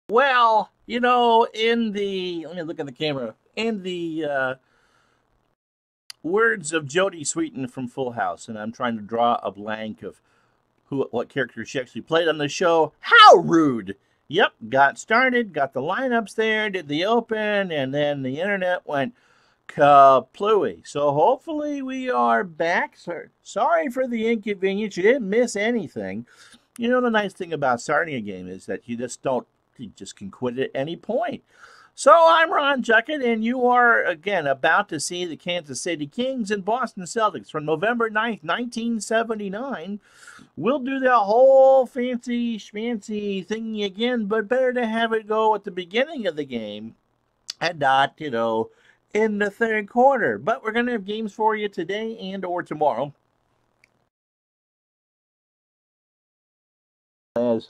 Well, let me look at the camera. In the words of Jodie Sweetin from Full House, and I'm trying to draw a blank of what character she actually played on the show. How rude! Yep, got started, got the lineups there, did the open, and then the internet went kaplooey. So hopefully we are back. Sorry for the inconvenience. You didn't miss anything. The nice thing about starting a game is that you just can quit at any point. So I'm Ron Juckett, and you are, again, about to see the Kansas City Kings and Boston Celtics from November 9th, 1979. We'll do that whole fancy schmancy thingy again, but better to have it go at the beginning of the game and not, in the third quarter. But we're going to have games for you today and or tomorrow. As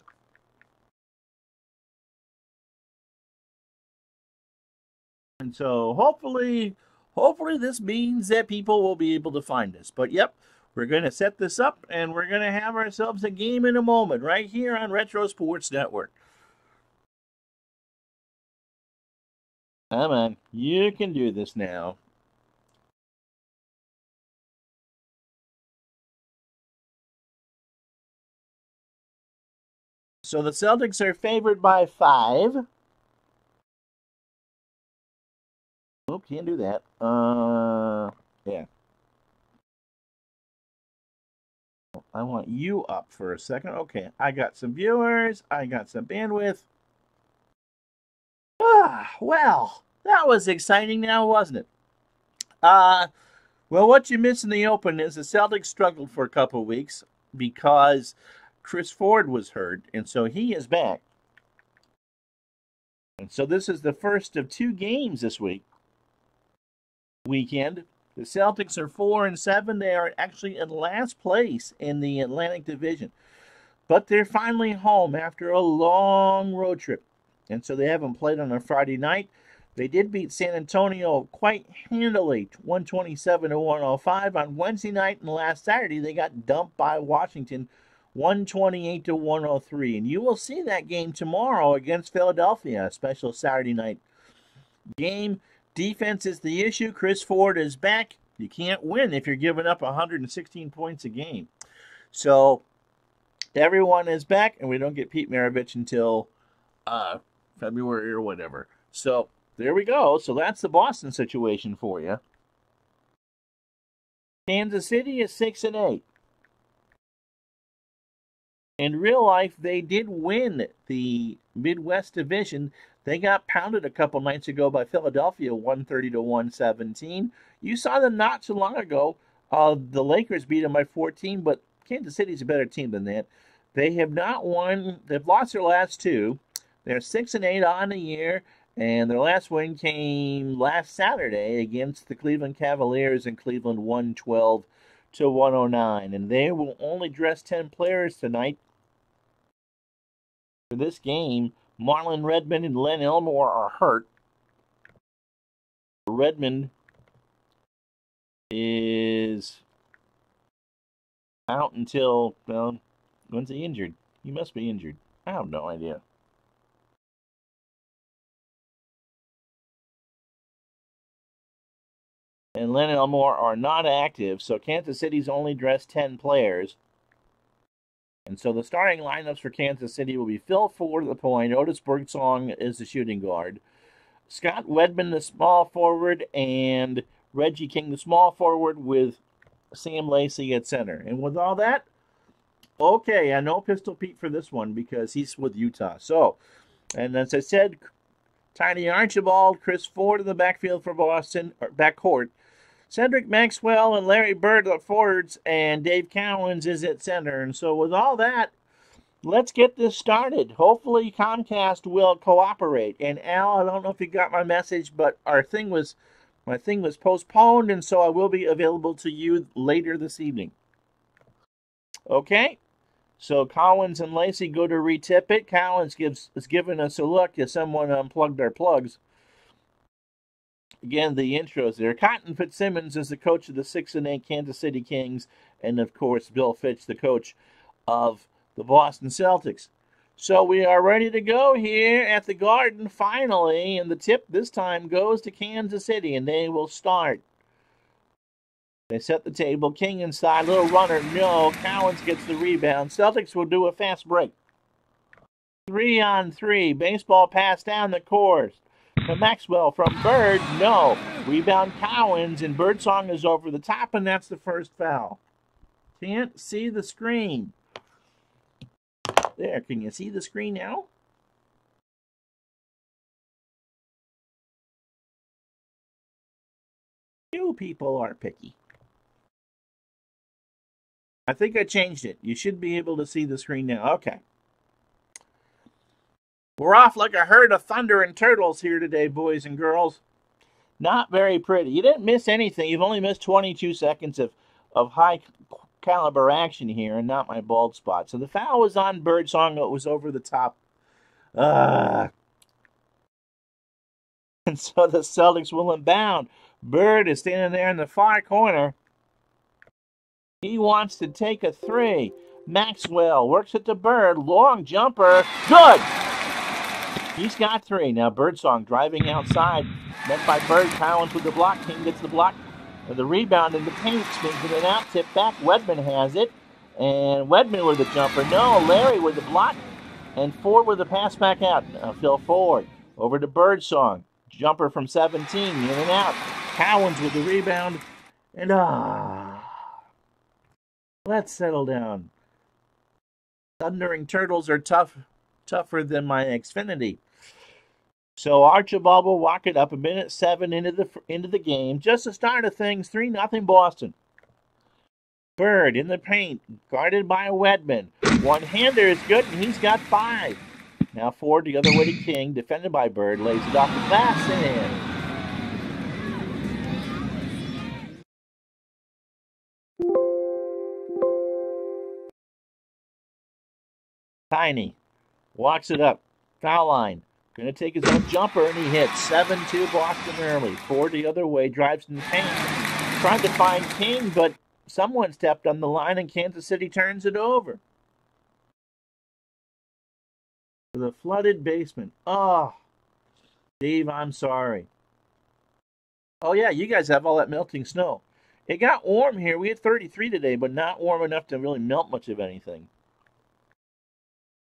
And so hopefully this means that people will be able to find us. But yep, we're going to set this up and we're going to have ourselves a game in a moment right here on Retro Sports Network. Come on, you can do this now. So the Celtics are favored by 5. Oh, can't do that. Yeah. I want you up for a second. Okay, I got some viewers. I got some bandwidth. Well, that was exciting now, wasn't it? Well, what you missed in the open is the Celtics struggled for a couple of weeks because Chris Ford was hurt, and so he is back. And so this is the first of 2 games this weekend. The Celtics are 4-7. They are actually in last place in the Atlantic Division. But they're finally home after a long road trip. And so they haven't played on a Friday night. They did beat San Antonio quite handily, 127-105. On Wednesday night and last Saturday, they got dumped by Washington, 128-103. And you will see that game tomorrow against Philadelphia, a special Saturday night game. Defense is the issue. Chris Ford is back. You can't win if you're giving up 116 points a game. So everyone is back, and we don't get Pete Maravich until February or whatever. So there we go. So that's the Boston situation for you. Kansas City is 6-8. In real life, they did win the Midwest Division. They got pounded a couple nights ago by Philadelphia, 130-117. You saw them not too long ago. The Lakers beat them by 14, but Kansas City's a better team than that. They have not won. They've lost their last 2. They're 6-8 on the year, and their last win came last Saturday against the Cleveland Cavaliers in Cleveland, 112-109. And they will only dress 10 players tonight for this game. Marlon Redmond and Len Elmore are hurt. Redmond is out until, well, when's he injured? He must be injured. I have no idea. And Len Elmore are not active, so Kansas City's only dressed 10 players. And so the starting lineups for Kansas City will be Phil Ford at the point, Otis Birdsong is the shooting guard, Scott Wedman the small forward, and Reggie King the small forward with Sam Lacey at center. And with all that, okay, I know Pistol Pete for this one because he's with Utah. So, and as I said, Tiny Archibald, Chris Ford in the backfield for Boston, or backcourt. Cedric Maxwell and Larry Bird at forwards, and Dave Cowens is at center. And so with all that, let's get this started. Hopefully Comcast will cooperate. And Al, I don't know if you got my message, but my thing was postponed, and so I will be available to you later this evening. Okay? So Collins and Lacey go to retip it. Collins is giving us a look as someone unplugged our plugs. Again, the intros there. Cotton Fitzsimmons is the coach of the 6-8 Kansas City Kings, and of course Bill Fitch, the coach of the Boston Celtics. So we are ready to go here at the Garden finally, and the tip this time goes to Kansas City, and they will start. They set the table. King inside, little runner, no. Cowens gets the rebound. Celtics will do a fast break. 3-on-3, baseball pass down the course to Maxwell from Bird, no. Rebound Cowens, and Birdsong is over the top, and that's the first foul. Can't see the screen. There, can you see the screen now? You people are picky. I think I changed it. You should be able to see the screen now. Okay. We're off like a herd of thunder and turtles here today, boys and girls. Not very pretty. You didn't miss anything. You've only missed 22 seconds of high caliber action here, and not my bald spot. So the foul was on Birdsong. It was over the top. And so the Celtics will inbound. Bird is standing there in the far corner. He wants to take a three. Maxwell works it to Bird. Long jumper. Good! He's got three. Now Birdsong driving outside. Met by Bird. Cowens with the block. King gets the block. The rebound in the paint. Spins in and out. Tip back. Wedman has it. And Wedman with the jumper. No. Larry with the block. And Ford with the pass back out. Now Phil Ford. Over to Birdsong. Jumper from 17. In and out. Cowens with the rebound. And let's settle down. Thundering Turtles are tougher than my Xfinity. So Archibald will walk it up a minute 7 into the game. Just the start of things. 3-0 Boston. Bird in the paint, guarded by Wedman. One-hander is good, and he's got 5. Now Ford the other way to King, defended by Bird, lays it off the glass and in. Tiny walks it up. Foul line. Going to take his own jumper, and he hits. 7-2 Boston early. Ford the other way, drives in the paint. Trying to find King, but someone stepped on the line, and Kansas City turns it over. The flooded basement. Oh, Dave, I'm sorry. Oh, yeah, you guys have all that melting snow. It got warm here. We had 33 today, but not warm enough to really melt much of anything.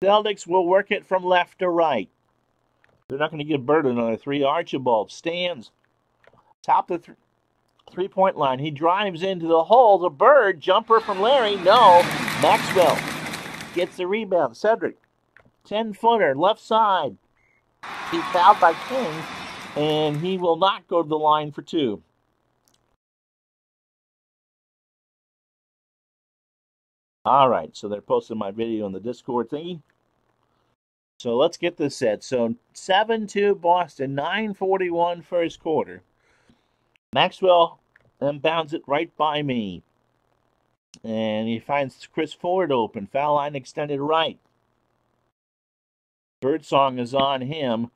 Celtics will work it from left to right. They're not going to give Bird another 3. Archibald stands top of the three-point line. He drives into the hole. The Bird jumper from Larry. No. Maxwell gets the rebound. Cedric, 10-footer, left side. He's fouled by King, and he will not go to the line for 2. All right, so they're posting my video on the Discord thingy. So let's get this set. So 7-2 Boston, 9:41 first quarter. Maxwell inbounds it right by me. And he finds Chris Ford open. Foul line extended right. Birdsong is on him.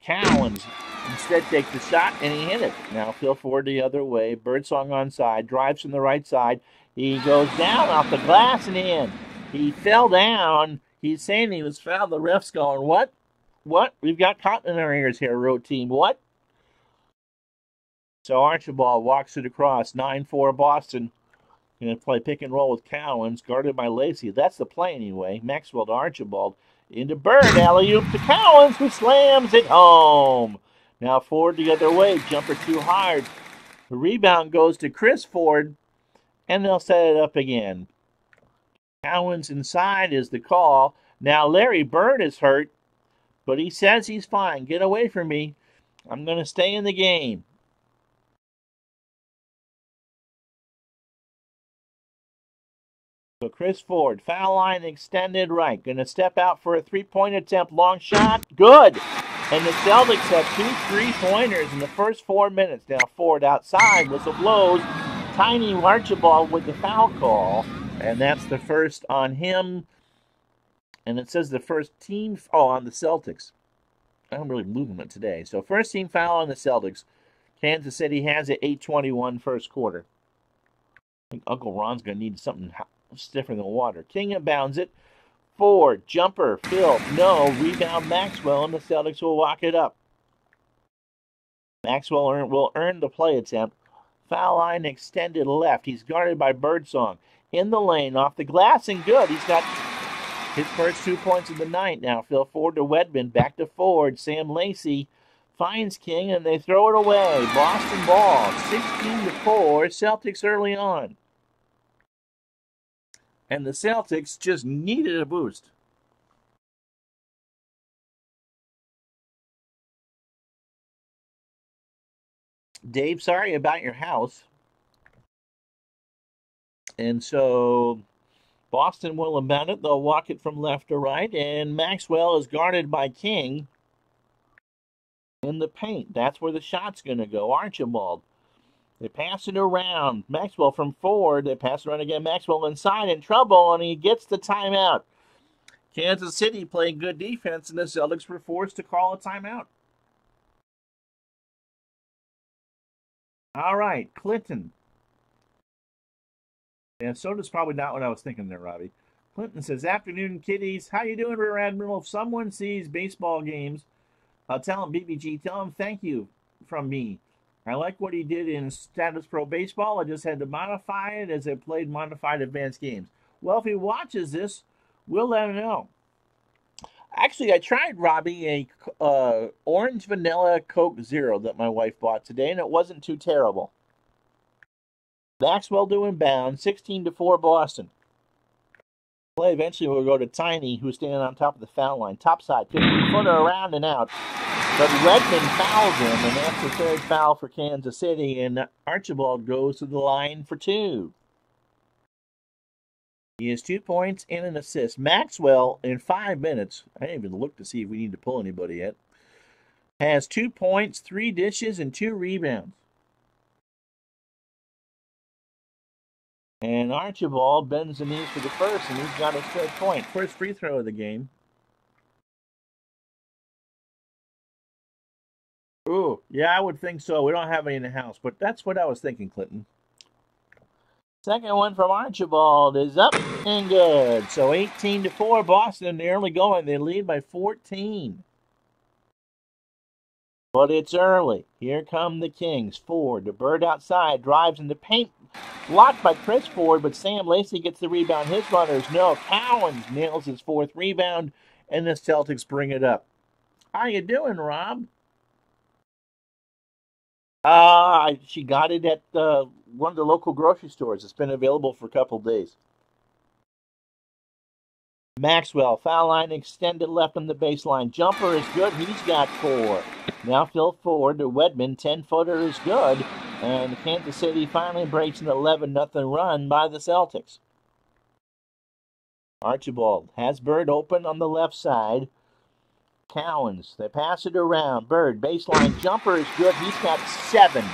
Cowens instead takes the shot, and he hit it. Now Phil Ford the other way. Birdsong onside. Drives from the right side. He goes down off the glass and in. He fell down. He's saying he was fouled. The ref's going, what? What? We've got cotton in our ears here, road team. What? So Archibald walks it across. 9-4 Boston. Going to play pick and roll with Cowens, guarded by Lacey. That's the play anyway. Maxwell to Archibald. Into Bird. Alley-oop to Cowens, who slams it home. Now Ford the other way. Jumper too hard. The rebound goes to Chris Ford, and they'll set it up again. Cowens inside is the call. Now Larry Bird is hurt, but he says he's fine. Get away from me. I'm going to stay in the game. So Chris Ford, foul line extended right. Going to step out for a 3-point attempt. Long shot. Good. And the Celtics have 2 3-pointers in the first 4 minutes. Now Ford outside. Whistle blows. Tiny Archibald with the foul call. And that's the first on him. And it says the first team, on the Celtics. I'm really moving it today. So first team foul on the Celtics. Kansas City has it 8:21 first quarter. I think Uncle Ron's going to need something stiffer than water. King inbounds it. Ford, jumper, Phil, no, rebound Maxwell, and the Celtics will walk it up. Maxwell will earn the play attempt. Foul line extended left. He's guarded by Birdsong. In the lane, off the glass, and good. He's got his first 2 points of the night now. Phil Ford to Wedman, back to Ford. Sam Lacey finds King, and they throw it away. Boston ball, 16-4, Celtics early on. And the Celtics just needed a boost. Dave, sorry about your house. And so Boston will inbound it. They'll walk it from left to right, and Maxwell is guarded by King in the paint. That's where the shot's going to go. Archibald. They pass it around. Maxwell from Ford. They pass it around again. Maxwell inside in trouble, and he gets the timeout. Kansas City played good defense, and the Celtics were forced to call a timeout. All right, Clinton. Yeah, soda's probably not what I was thinking there, Robbie. Clinton says, afternoon, kiddies. How you doing, Rear Admiral? If someone sees baseball games, I'll tell him, BBG, tell him thank you from me. I like what he did in Status Pro Baseball. I just had to modify it as I played modified advanced games. Well, if he watches this, we'll let him know. Actually, I tried, Robbie, a orange vanilla Coke Zero that my wife bought today, and it wasn't too terrible. Maxwell to inbound, 16-4 Boston. Play eventually will go to Tiny, who's standing on top of the foul line. Top side, 15-footer around and out. But Redmond fouls him, and that's the third foul for Kansas City, and Archibald goes to the line for 2. He has 2 points and an assist. Maxwell, in 5 minutes, I didn't even look to see if we need to pull anybody yet, has 2 points, 3 dishes, and 2 rebounds. And Archibald bends the knees for the first, and he's got his third point. First free throw of the game. Ooh, yeah, I would think so. We don't have any in the house, but that's what I was thinking, Clinton. Second one from Archibald is up and good. So 18-4 Boston, they're early going. They lead by 14. But it's early. Here come the Kings. Ford, the Bird outside, drives in the paint. Blocked by Chris Ford, but Sam Lacey gets the rebound. His runners, no. Cowens nails his 4th rebound, and the Celtics bring it up. How you doing, Rob? She got it at one of the local grocery stores. It's been available for a couple days. Maxwell, foul line extended left on the baseline. Jumper is good. He's got 4. Now Phil Ford to Wedman. 10-footer is good. And Kansas City finally breaks an 11-0 run by the Celtics. Archibald has Bird open on the left side. Cowens, they pass it around. Bird, baseline jumper is good. He's got 7.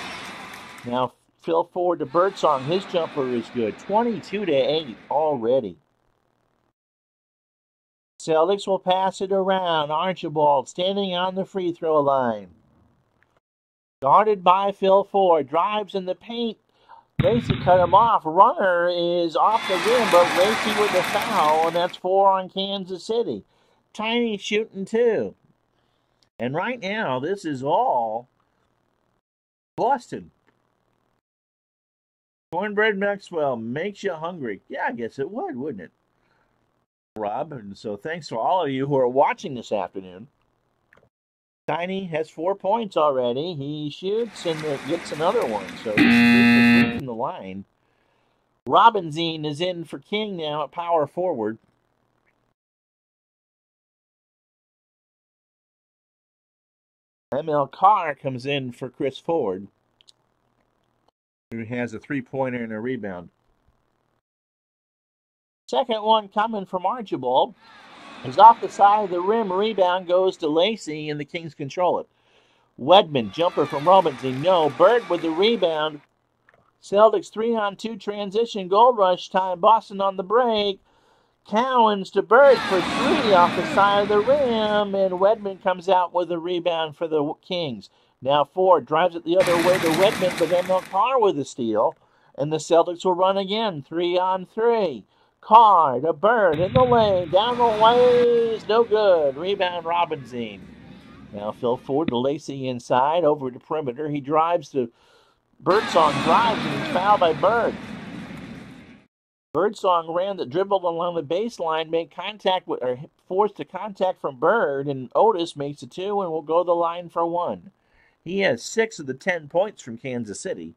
Now Phil Ford to Birdsong. His jumper is good. 22-8 already. Celtics will pass it around. Archibald standing on the free throw line. Guarded by Phil Ford. Drives in the paint. Lacey cut him off. Runner is off the rim, but Lacey with the foul, and that's 4 on Kansas City. Tiny shooting 2. And right now, this is all Boston. Cornbread Maxwell makes you hungry. Yeah, I guess it would, wouldn't it, Rob? And so thanks to all of you who are watching this afternoon. Tiny has 4 points already. He shoots and gets another one. So he's from the line. Robinson is in for King now at power forward. ML Carr comes in for Chris Ford, who has a 3-pointer and a rebound. Second one coming from Archibald. Is off the side of the rim. Rebound goes to Lacey, and the Kings control it. Wedman, jumper from Robinson. No. Bird with the rebound. Celtics 3-on-2 transition. Gold rush time. Boston on the break. Cowens to Bird for 3 off the side of the rim, and Wedman comes out with a rebound for the Kings. Now Ford drives it the other way to Wedman, but then ML Carr with a steal, and the Celtics will run again, 3-on-3. Carr to Bird in the lane. Down the ways. No good. Rebound Robinson. Now Phil Ford to Lacey inside. Over to perimeter. He drives to Birdsong. Drives and he's fouled by Bird. Birdsong ran the dribble along the baseline, made contact with, or forced a contact from Bird, and Otis makes a 2 and will go to the line for 1. He has 6 of the 10 points from Kansas City.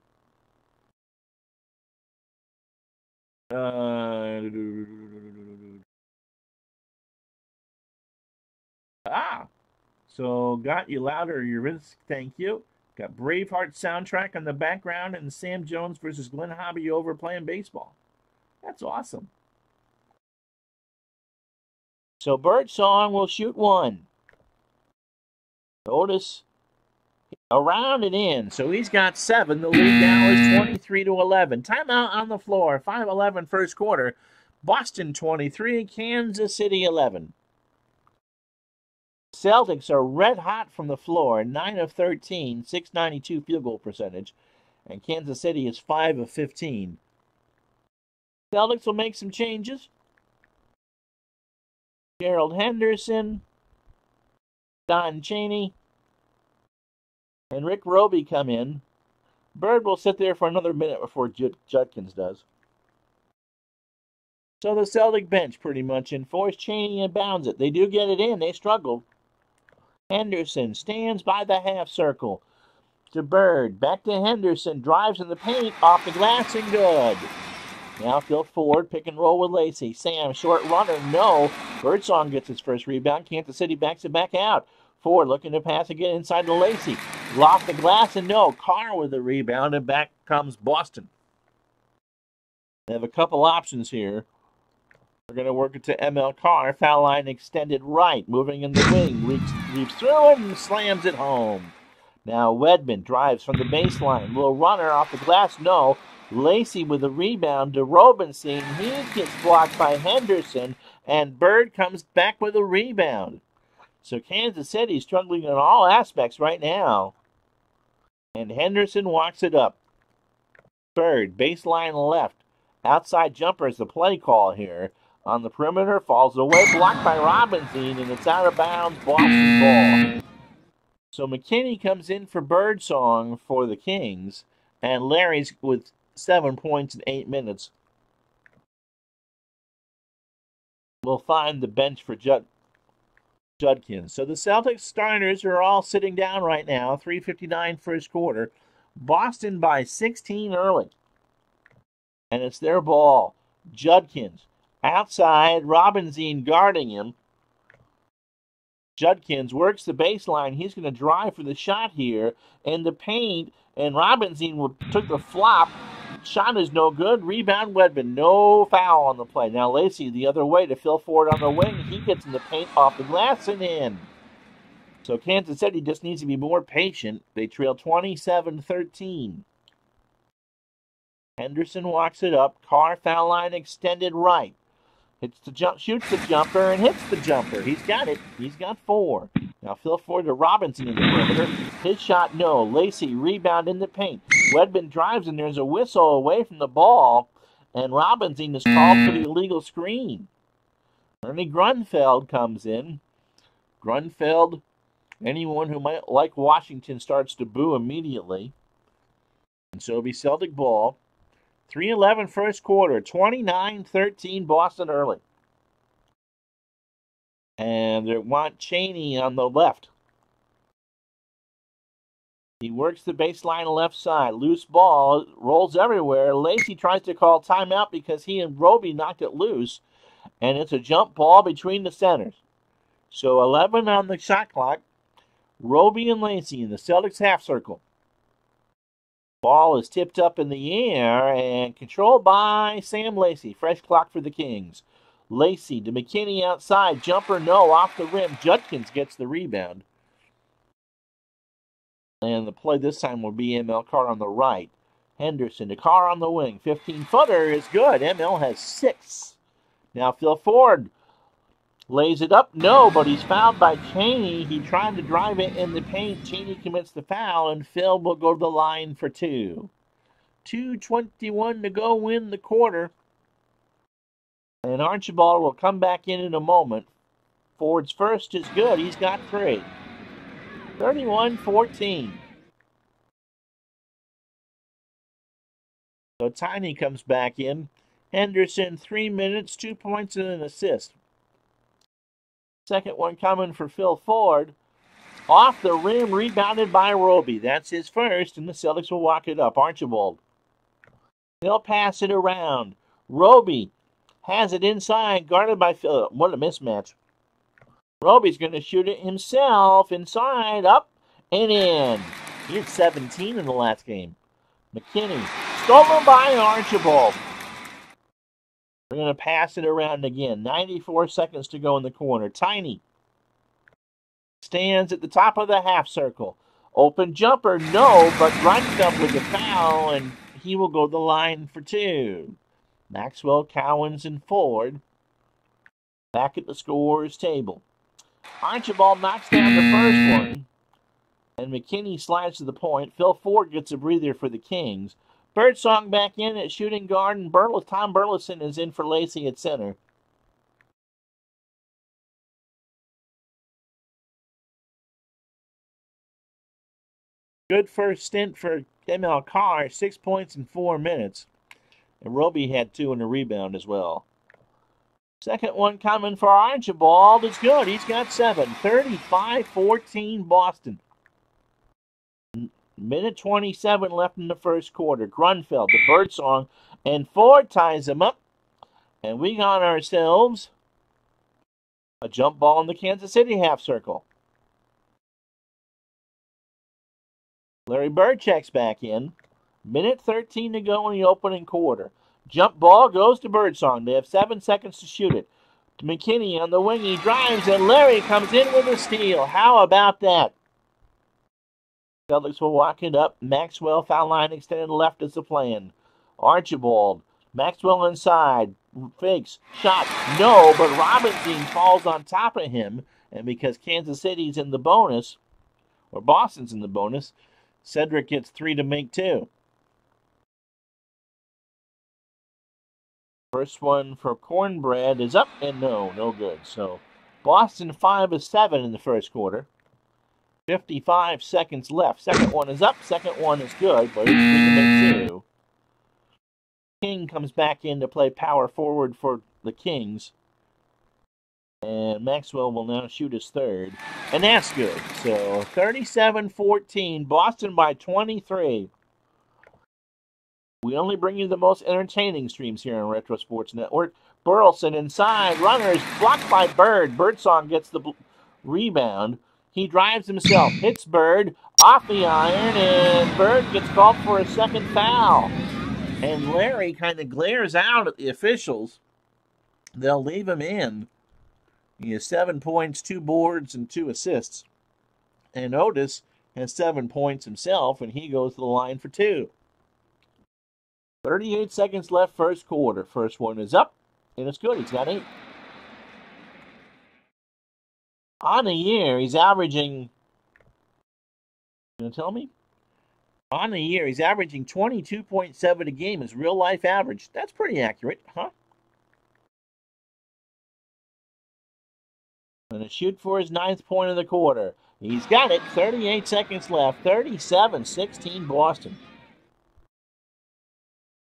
So got you louder, your risk, thank you. Got Braveheart soundtrack on the background and Sam Jones versus Glenn Hobby over playing baseball. That's awesome. So Birdsong will shoot 1. Otis around and in. So he's got 7. The lead now is 23-11. Timeout on the floor. 5:11 first quarter. Boston 23, Kansas City 11. Celtics are red hot from the floor. 9 of 13, 692 field goal percentage. And Kansas City is 5 of 15. Celtics will make some changes. Gerald Henderson, Don Chaney, and Rick Roby come in. Bird will sit there for another minute before Judkins does. So the Celtic bench pretty much enforced. Chaney inbounds it. They do get it in. They struggle. Henderson stands by the half circle. To Bird. Back to Henderson. Drives in the paint. Off the glass and good. Now Phil Ford. Pick and roll with Lacey. Sam, short runner. No. Birdsong gets his first rebound. Kansas City backs it back out. Ford looking to pass again inside to Lacey. Lost the glass and no. Carr with the rebound, and back comes Boston. They have a couple options here. We're going to work it to ML Carr. Foul line extended right. Moving in the wing. Leaps through and slams it home. Now Wedman drives from the baseline. Little runner off the glass. No. Lacey with the rebound to Robinson. He gets blocked by Henderson. And Bird comes back with a rebound. So Kansas City is struggling in all aspects right now. And Henderson walks it up. Bird, baseline left. Outside jumper is the play call here. On the perimeter, falls away, blocked by Robinson, and it's out of bounds, Boston ball. So McKinney comes in for Birdsong for the Kings, and Larry's with 7 points in 8 minutes. We'll find the bench for Judkins. So the Celtics starters are all sitting down right now, 3:59 first quarter. Boston by 16 early. And it's their ball. Judkins. Outside, Robinson guarding him. Judkins works the baseline. He's going to drive for the shot here. In the paint, and Robinson took the flop. Shot is no good. Rebound Wedman. No foul on the play. Now Lacey the other way to Phil Ford on the wing. He gets in the paint off the glass and in. So Kansas City just needs to be more patient. They trail 27-13. Henderson walks it up. Carr foul line extended right. Hits the jump, shoots the jumper, and hits the jumper. He's got it. He's got 4. Now Phil Ford to Robinson in the perimeter. His shot, no. Lacey rebound in the paint. Wedman drives, and there's a whistle away from the ball, and Robinson is called for the illegal screen. Ernie Grunfeld comes in. Grunfeld, anyone who might like Washington starts to boo immediately. And so it'll be Celtic ball. 3:11 first quarter, 29-13 Boston early. And they want Chaney on the left. He works the baseline left side. Loose ball, rolls everywhere. Lacey tries to call timeout because he and Roby knocked it loose. And it's a jump ball between the centers. So 11 on the shot clock. Roby and Lacey in the Celtics half circle. Ball is tipped up in the air and controlled by Sam Lacey. Fresh clock for the Kings. Lacey to McKinney outside. Jumper, no, off the rim. Judkins gets the rebound. And the play this time will be ML Carr on the right. Henderson to Carr on the wing. 15-footer is good. ML has 6. Now Phil Ford lays it up. No, but he's fouled by Chaney. He tried to drive it in the paint. Chaney commits the foul, and Phil will go to the line for 2. 2:21 to go in the quarter. And Archibald will come back in a moment. Ford's first is good. He's got 3. 31-14. So Tiny comes back in. Henderson, 3 minutes, 2 points, and an assist. Second one coming for Phil Ford. Off the rim, rebounded by Roby. That's his first, and the Celtics will walk it up. Archibald. They'll pass it around. Roby has it inside, guarded by Phil. What a mismatch. Roby's going to shoot it himself. Inside, up, and in. He had 17 in the last game. McKinney, stolen by Archibald. We're going to pass it around again. 94 seconds to go in the corner. Tiny stands at the top of the half circle. Open jumper, no, but Grunfeld with the foul, and he will go the line for 2. Maxwell, Cowens, and Ford back at the scorer's table. Archibald knocks down the first one, and McKinney slides to the point. Phil Ford gets a breather for the Kings. Birdsong back in at shooting guard, and Tom Burleson is in for Lacey at center. Good first stint for ML Carr, 6 points in 4 minutes. And Roby had 2 and a rebound as well. Second one coming for Archibald is good. He's got 7. 35-14 Boston. Minute 27 left in the first quarter. Grunfeld, the Birdsong, and Ford ties him up. And we got ourselves a jump ball in the Kansas City half circle. Larry Bird checks back in. Minute 13 to go in the opening quarter. Jump ball goes to Birdsong. They have 7 seconds to shoot it. McKinney on the wing. He drives, and Larry comes in with a steal. How about that? Celtics will walk it up. Maxwell, foul line extended left is the plan. Archibald. Maxwell inside. Fakes. Shot. No, but Robinson falls on top of him. And because Kansas City's in the bonus, or Boston's in the bonus, Cedric gets 3 to make 2. First one for Cornbread is up, and no good. So Boston 5 of 7 in the first quarter. 55 seconds left. Second one is up. Second one is good, but it's 3 to make 2. King comes back in to play power forward for the Kings. And Maxwell will now shoot his third. And that's good. So 37-14. Boston by 23. We only bring you the most entertaining streams here on Retro Sports Network. Burleson inside. Runners blocked by Bird. Birdsong gets the rebound. He drives himself. Hits Bird off the iron. And Bird gets called for a second foul. And Larry kind of glares out at the officials. They'll leave him in. He has 7 points, 2 boards, and 2 assists. And Otis has 7 points himself, and he goes to the line for 2. 38 seconds left first quarter. First one is up, and it's good. He's got 8. On the year, he's averaging... You going to tell me? On the year, he's averaging 22.7 a game. His real-life average. That's pretty accurate, huh? Going to shoot for his 9th point of the quarter. He's got it. 38 seconds left. 37-16 Boston.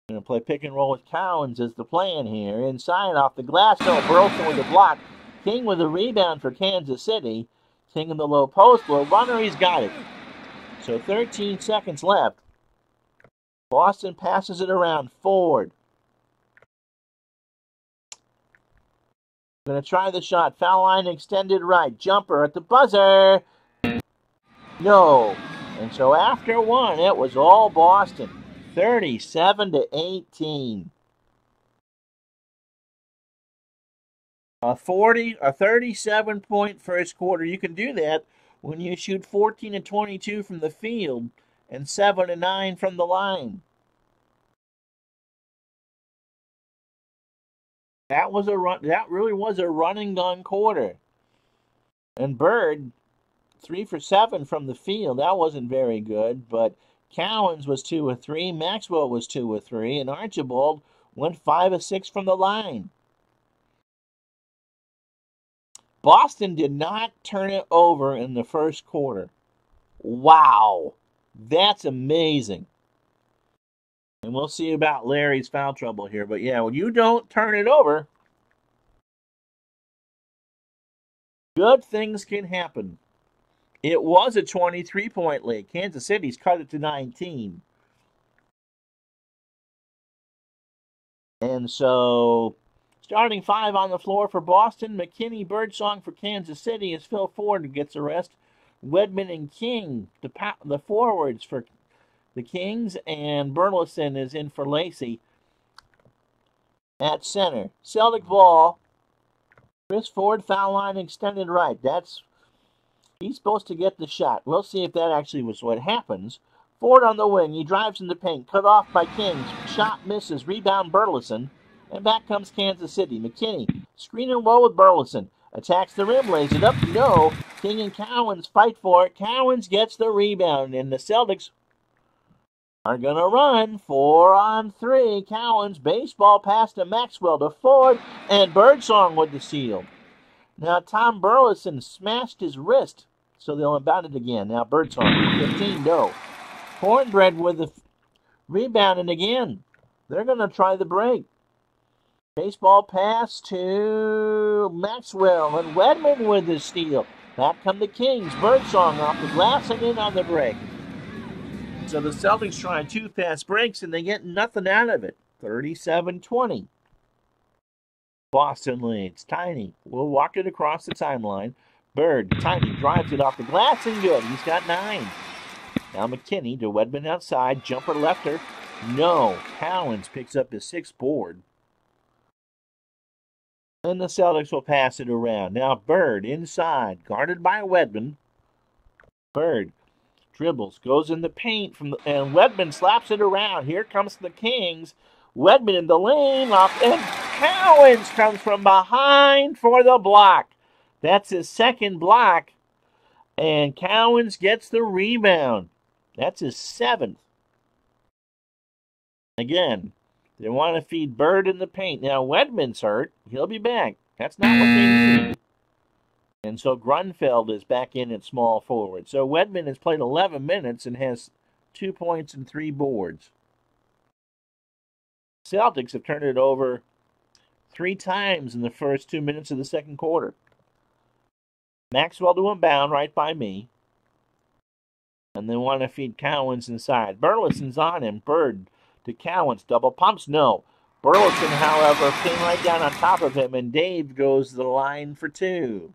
Going to play pick and roll with Cowens is the plan here. Inside off the glass. No, Burleson with a block. King with a rebound for Kansas City. King in the low post. Low runner. He's got it. So 13 seconds left. Boston passes it around. Ford. Going to try the shot. Foul line extended right. Jumper at the buzzer. No. And so after one, it was all Boston. 37-18. A 37-point first quarter. You can do that when you shoot 14 of 22 from the field and 7 of 9 from the line. That was a run. That really was a run and gun quarter. And Bird, 3 for 7 from the field. That wasn't very good. But Cowens was 2 of 3. Maxwell was 2 of 3. And Archibald went 5 of 6 from the line. Boston did not turn it over in the first quarter. Wow. That's amazing. And we'll see about Larry's foul trouble here. But yeah, when you don't turn it over, good things can happen. It was a 23-point lead. Kansas City's cut it to 19. And so, starting five on the floor for Boston, McKinney, Birdsong for Kansas City as Phil Ford gets a rest. Wedman and King, the forwards for the Kings, and Burleson is in for Lacey at center. Celtic ball. Chris Ford, foul line extended right. He's supposed to get the shot. We'll see if that actually was what happens. Ford on the wing. He drives in the paint. Cut off by Kings. Shot misses. Rebound Burleson. And back comes Kansas City. McKinney. Screen and roll with Burleson. Attacks the rim. Lays it up. No. King and Cowens fight for it. Cowens gets the rebound. And the Celtics are going to run 4-on-3. Cowens. Baseball pass to Maxwell to Ford. And Birdsong with the steal. Now Tom Burleson smashed his wrist. So they'll inbound it again. Now Birdsong, 15, no. Cornbread with the rebound, and again, they're going to try the break. Baseball pass to Maxwell, and Wedman with the steal. Back come the Kings. Birdsong off the glass and in on the break. So the Celtics try two fast breaks, and they get nothing out of it. 37-20. Boston leads. Tiny will walk it across the timeline. Bird, Tiny drives it off the glass and good. He's got 9. Now McKinney to Wedman outside. Jumper lefter. No. Cowens picks up his 6th board. And the Celtics will pass it around. Now Bird inside. Guarded by Wedman. Bird dribbles. Goes in the paint. And Wedman slaps it around. Here comes the Kings. Wedman in the lane. And Cowens comes from behind for the block. That's his 2nd block. And Cowens gets the rebound. That's his 7th. Again, they want to feed Bird in the paint. Now, Wedman's hurt. He'll be back. That's not what they need. And so Grunfeld is back in at small forward. So Wedman has played 11 minutes and has 2 points and 3 boards. Celtics have turned it over 3 times in the first 2 minutes of the second quarter. Maxwell to inbound right by me. And they want to feed Cowens inside. Burleson's on him. Bird to Cowens. Double pumps. No. Burleson, however, came right down on top of him, and Dave goes to the line for 2.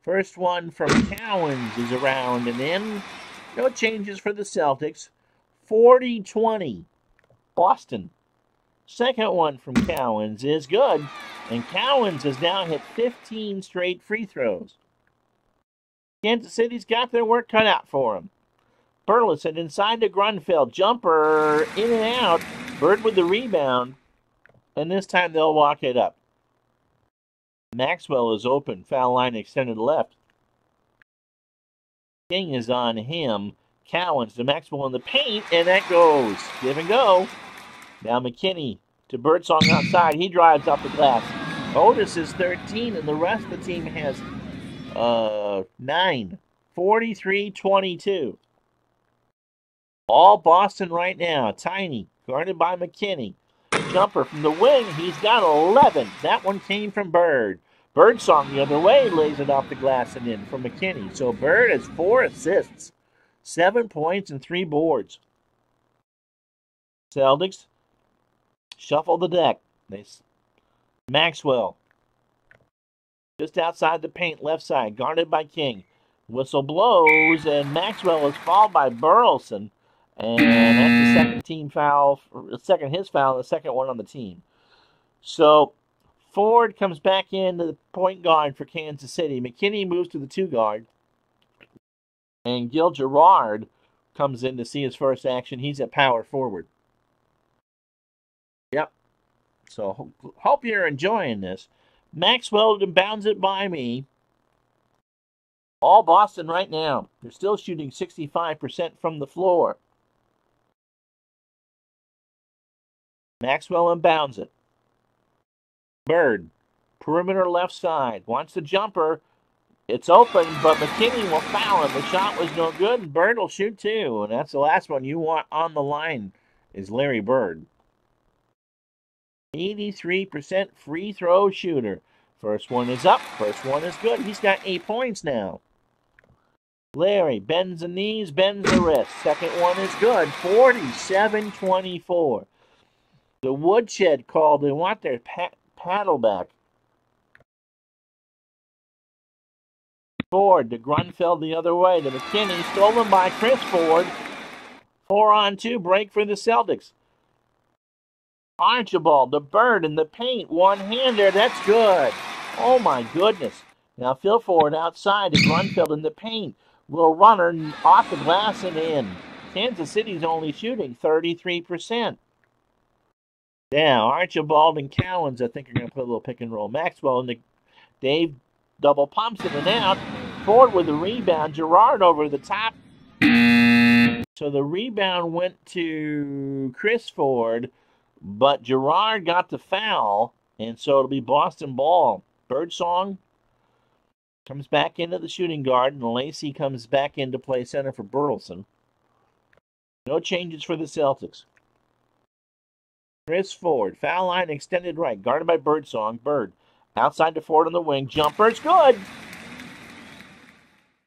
First one from Cowens is around and in. No changes for the Celtics. 40-20. Boston. Second one from Cowens is good. And Cowens has now hit 15 straight free throws. Kansas City's got their work cut out for him. Burleson inside to Grunfeld. Jumper in and out. Bird with the rebound. And this time they'll walk it up. Maxwell is open. Foul line extended left. King is on him. Cowens to Maxwell in the paint. And that goes. Give and go. Now McKinney to Birdsong outside. He drives off the glass. Otis is 13, and the rest of the team has 9. 43-22. All Boston right now. Tiny, guarded by McKinney. Jumper from the wing. He's got 11. That one came from Bird. Birdsong the other way lays it off the glass and in from McKinney. So Bird has 4 assists, 7 points, and 3 boards. Celtics shuffle the deck. Maxwell just outside the paint, left side, guarded by King. Whistle blows, and Maxwell is fouled by Burleson. And that's the second team foul, his foul, the second one on the team. So Ford comes back into the point guard for Kansas City. McKinney moves to the 2 guard. And Gil Gerard comes in to see his first action. He's at power forward. Yep. So hope you're enjoying this. Maxwell bounds it by me. All Boston right now. They're still shooting 65% from the floor. Maxwell inbounds it. Bird Perimeter left side. Wants the jumper. It's open, but McKinney will foul him. The shot was no good, and Bird will shoot too. And that's the last one you want on the line is Larry Bird. 83% free throw shooter. First one is up. First one is good. He's got 8 points now. Larry bends the knees, bends the wrist. Second one is good. 47-24. The Woodshed called. They want their paddle back. Ford to Grunfeld the other way to McKinney. Stolen by Chris Ford. 4-on-2 break for the Celtics. Archibald, the Bird in the paint. One-hander. That's good. Oh, my goodness. Now Phil Ford outside to Grunfeld in the paint. Little runner off the glass and in. Kansas City's only shooting 33%. Now, Archibald and Cowens, I think, are going to put a little pick and roll. Maxwell and Dave double pumps in and out. Ford with the rebound. Gerard over the top. So the rebound went to Chris Ford, but Gerard got the foul, and so it'll be Boston ball. Birdsong comes back into the shooting guard, and Lacey comes back into play center for Burleson. No changes for the Celtics. Chris Ford, foul line extended right, guarded by Birdsong. Bird outside to Ford on the wing. Jumper's good.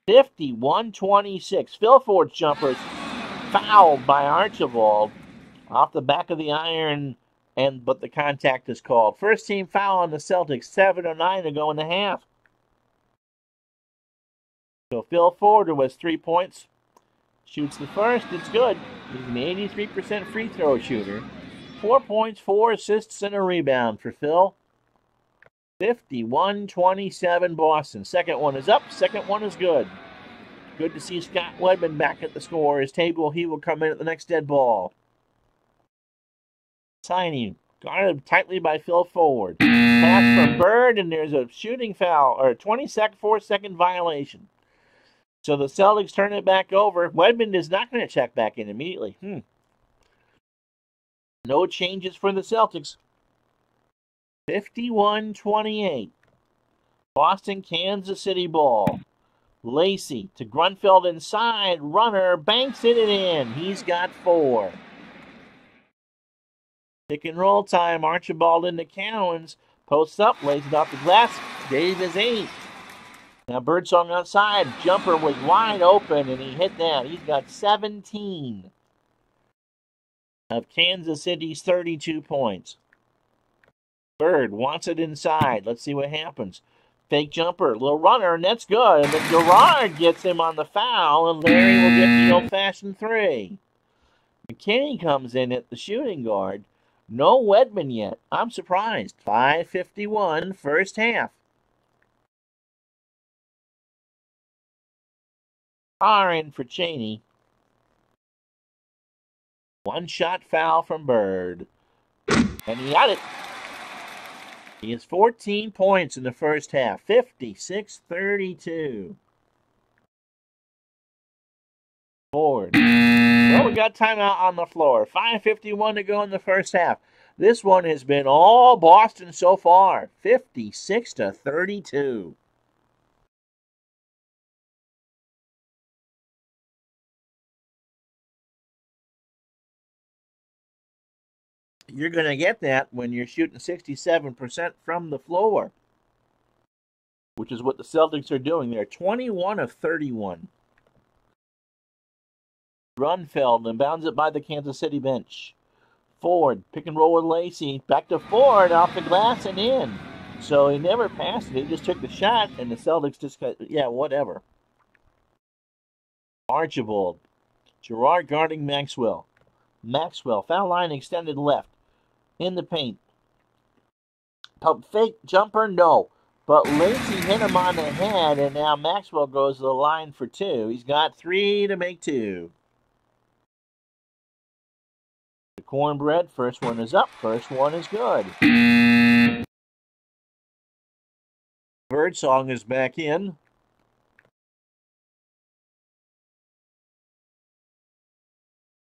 51-26. Phil Ford's jumper's fouled by Archibald off the back of the iron, but the contact is called. First team foul on the Celtics. 7:09 to go in the half. So Phil Ford, who has 3 points, shoots the first. It's good. He's an 83% free throw shooter. 4 points, 4 assists, and a rebound for Phil. 51-27 Boston. Second one is up. Second one is good. Good to see Scott Wedman back at the score. His table, he will come in at the next dead ball. Signing, guarded tightly by Phil Ford. Pass from Bird, and there's a shooting foul, or a 4-second violation. So the Celtics turn it back over. Wedman is not going to check back in immediately. No changes for the Celtics. 51-28. Boston, Kansas City ball. Lacey to Grunfeld inside. Runner banks it in. He's got 4. Pick and roll time. Archibald into Cowens. Posts up, lays it off the glass. Dave is 8. Now Birdsong outside. Jumper was wide open, and he hit that. He's got 17 of Kansas City's 32 points. Bird wants it inside. Let's see what happens. Fake jumper, little runner, and that's good. And then Gerard gets him on the foul, and Larry will get the old-fashioned 3. McKinney comes in at the shooting guard. No Wedman yet. I'm surprised. 5:51, first half. In for Cheney. One-shot foul from Bird. And he got it. He has 14 points in the first half. 56-32. Ford. Well, we got timeout on the floor. 5:51 to go in the first half. This one has been all Boston so far. 56-32. You're going to get that when you're shooting 67% from the floor, which is what the Celtics are doing. They're 21 of 31. Grunfeld inbounds it by the Kansas City bench. Ford, pick and roll with Lacey. Back to Ford, off the glass and in. So he never passed it. He just took the shot, and the Celtics just got, whatever. Archibald. Gerard guarding Maxwell. Maxwell, foul line extended left. In the paint. Fake jumper, no. But Lacey hit him on the head, and now Maxwell goes to the line for 2. He's got 3 to make 2. The cornbread, first one is up, first one is good. Birdsong is back in.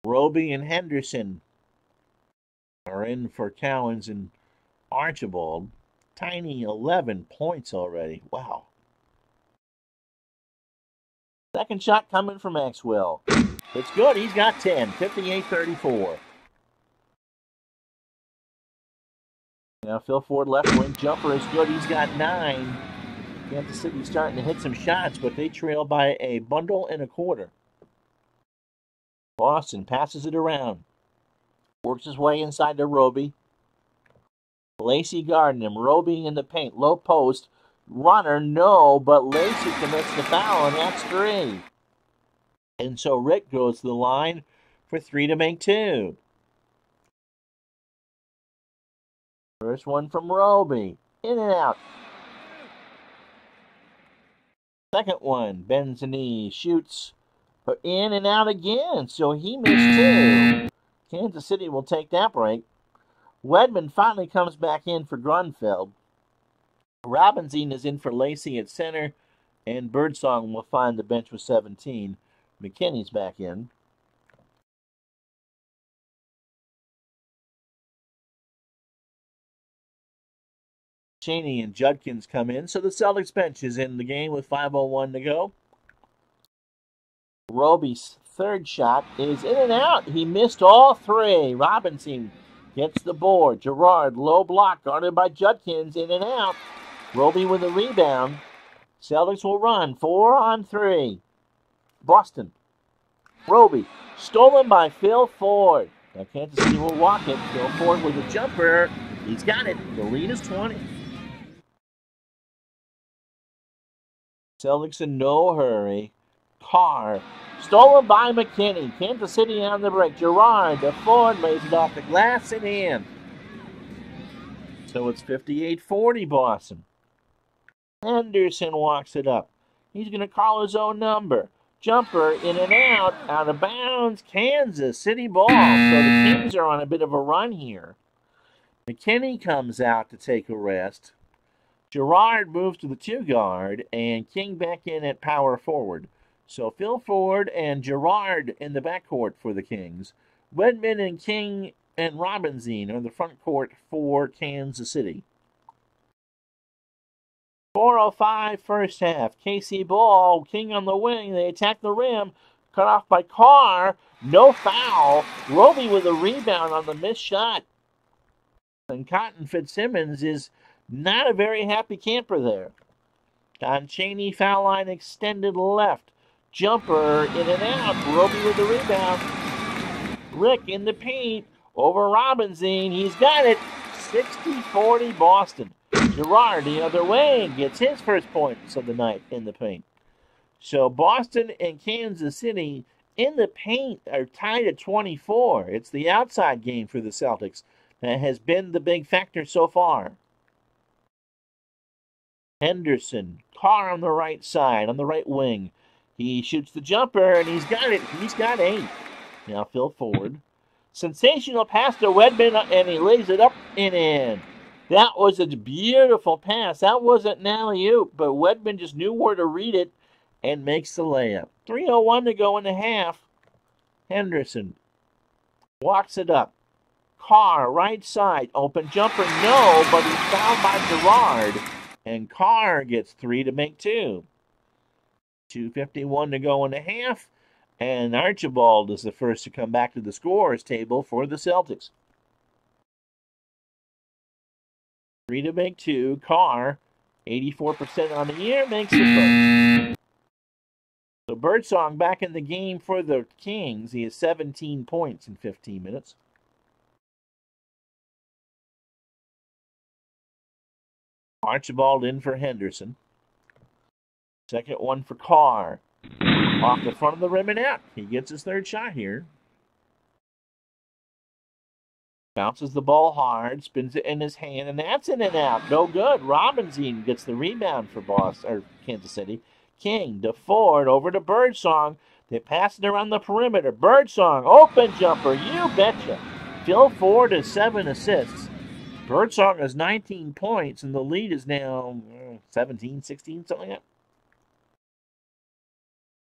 Roby and Henderson are in for Cowens and Archibald. tiny 11 points already. Wow. Second shot coming from Maxwell. It's good. He's got 10. 58-34. Now Phil Ford left wing jumper is good. He's got 9. Kansas City starting to hit some shots, but they trail by a bundle and a quarter. Boston passes it around. Works his way inside to Roby. Lacey guarding him. Roby in the paint. Low post. Runner, no, but Lacey commits the foul, and that's 3. And so Rick goes to the line for 3 to make 2. First one from Roby. In and out. Second one. Bends the knee. Shoots. But in and out again. So he missed 2. Kansas City will take that break. Wedman finally comes back in for Grunfeld. Robinson is in for Lacey at center. And Birdsong will find the bench with 17. McKinney's back in. Cheney and Judkins come in. So the Celtics bench is in the game with 5:01 to go. Roby's third shot is in and out. He missed all 3. Robinson gets the board. Gerard, low block, guarded by Judkins, in and out. Roby with a rebound. Celtics will run 4-on-3. Boston. Roby, stolen by Phil Ford. Now Kansas City will walk it. Phil Ford with a jumper. He's got it. The lead is 20. Celtics in no hurry. Carr. Stolen by McKinney. Kansas City on the break. Gerard to Ford lays it off the glass and in. So it's 58-40 Boston. Henderson walks it up. He's going to call his own number. Jumper in and out of bounds. Kansas City ball. So the Kings are on a bit of a run here. McKinney comes out to take a rest. Gerard moves to the 2 guard, and King back in at power forward. So Phil Ford and Gerard in the backcourt for the Kings. Wedman and King and Robinson are the front court for Kansas City. 4:05 first half. KC ball. King on the wing. They attack the rim. Cut off by Carr. No foul. Roby with a rebound on the missed shot. And Cotton Fitzsimmons is not a very happy camper there. Don Cheney, foul line extended left. Jumper in and out. Roby with the rebound. Rick in the paint over Robinson. He's got it. 60-40 Boston. Gerard the other way gets his first points of the night in the paint. So Boston and Kansas City in the paint are tied at 24. It's the outside game for the Celtics that has been the big factor so far. Henderson, Carr on the right side, on the right wing. He shoots the jumper, and he's got it. He's got 8. Now Phil Ford. Sensational pass to Wedman, and he lays it up and in. That was a beautiful pass. That wasn't an alley-oop, but Wedman just knew where to read it and makes the layup. 3:01 to go in the half. Henderson walks it up. Carr, right side, open jumper, no, but he's fouled by Gerard. And Carr gets 3 to make 2. 2:51 to go in the half. And Archibald is the first to come back to the scorer's table for the Celtics. 3 to make 2. Carr, 84% on the year, makes the first. So Birdsong back in the game for the Kings. He has 17 points in 15 minutes. Archibald in for Henderson. Second one for Carr. Off the front of the rim and out. He gets his third shot here. Bounces the ball hard, spins it in his hand, and that's in and out. No good. Robinson gets the rebound for Kansas City. King to Ford, over to Birdsong. They pass it around the perimeter. Birdsong, open jumper, you betcha. Phil Ford has 7 assists. Birdsong has 19 points, and the lead is now 17, 16, something like that.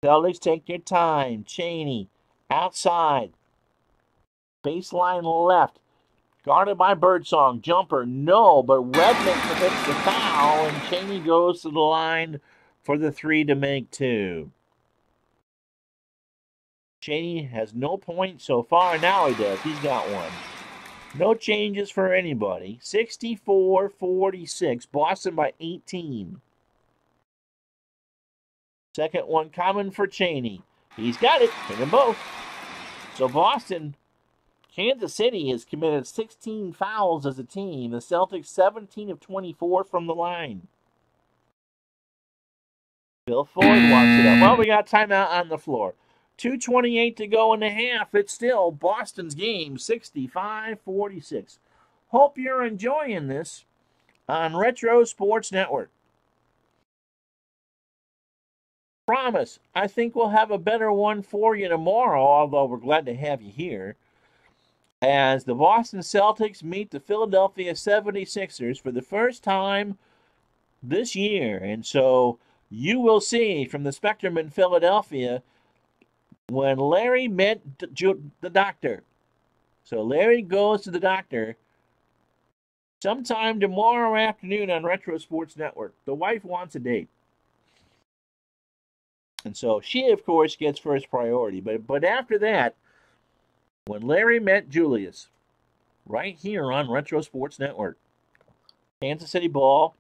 Celtics take their time. Cheney, outside. Baseline left. Guarded by Birdsong. Jumper, no, but Wedman commits the foul, and Cheney goes to the line for the 3 to make 2. Cheney has no points so far. Now he does. He's got one. No changes for anybody. 64-46. Boston by 18. Second one coming for Cheney. He's got it. Hit them both. So Boston, Kansas City has committed 16 fouls as a team. The Celtics 17 of 24 from the line. Bill Ford wants it up. Well, we got timeout on the floor. 2:28 to go in the half. It's still Boston's game, 65-46. Hope you're enjoying this on Retro Sports Network. Promise, I think we'll have a better one for you tomorrow, although we're glad to have you here, as the Boston Celtics meet the Philadelphia 76ers for the first time this year. And so you will see from the Spectrum in Philadelphia when Larry met the doctor. So Larry goes to the doctor sometime tomorrow afternoon on Retro Sports Network. The wife wants a date. And so she, of course, gets first priority. But after that, when Larry met Julius, right here on Retro Sports Network, Kansas City ball,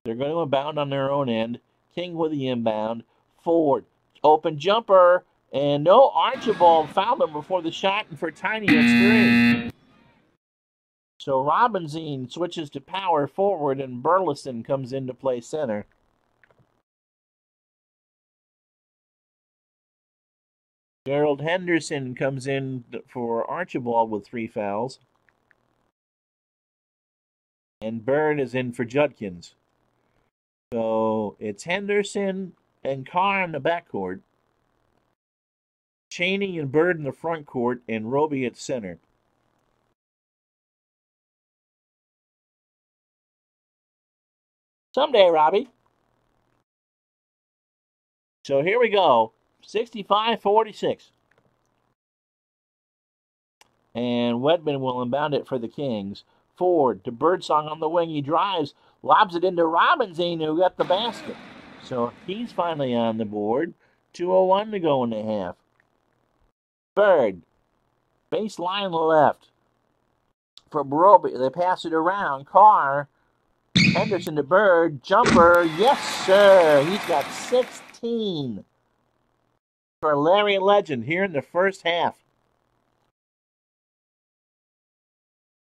they're going to inbound on their own end. King with the inbound. Ford, open jumper, and no, Archibald fouled him before the shot, and for Tiny, it's 3. So Robinson switches to power forward, and Burleson comes in to play center. Gerald Henderson comes in for Archibald with 3 fouls. And Bird is in for Judkins. So it's Henderson and Carr in the backcourt. Cheney and Bird in the front court, and Roby at center. Someday, Robbie. So here we go. 65-46. And Wedman will inbound it for the Kings. Ford to Birdsong on the wing. He drives, lobs it into Robinson, who got the basket. So he's finally on the board. 2:01 to go in the half. Bird, baseline left for Roby. They pass it around. Carr, Henderson to Bird. Jumper, yes, sir. He's got 16 for Larry Legend here in the first half.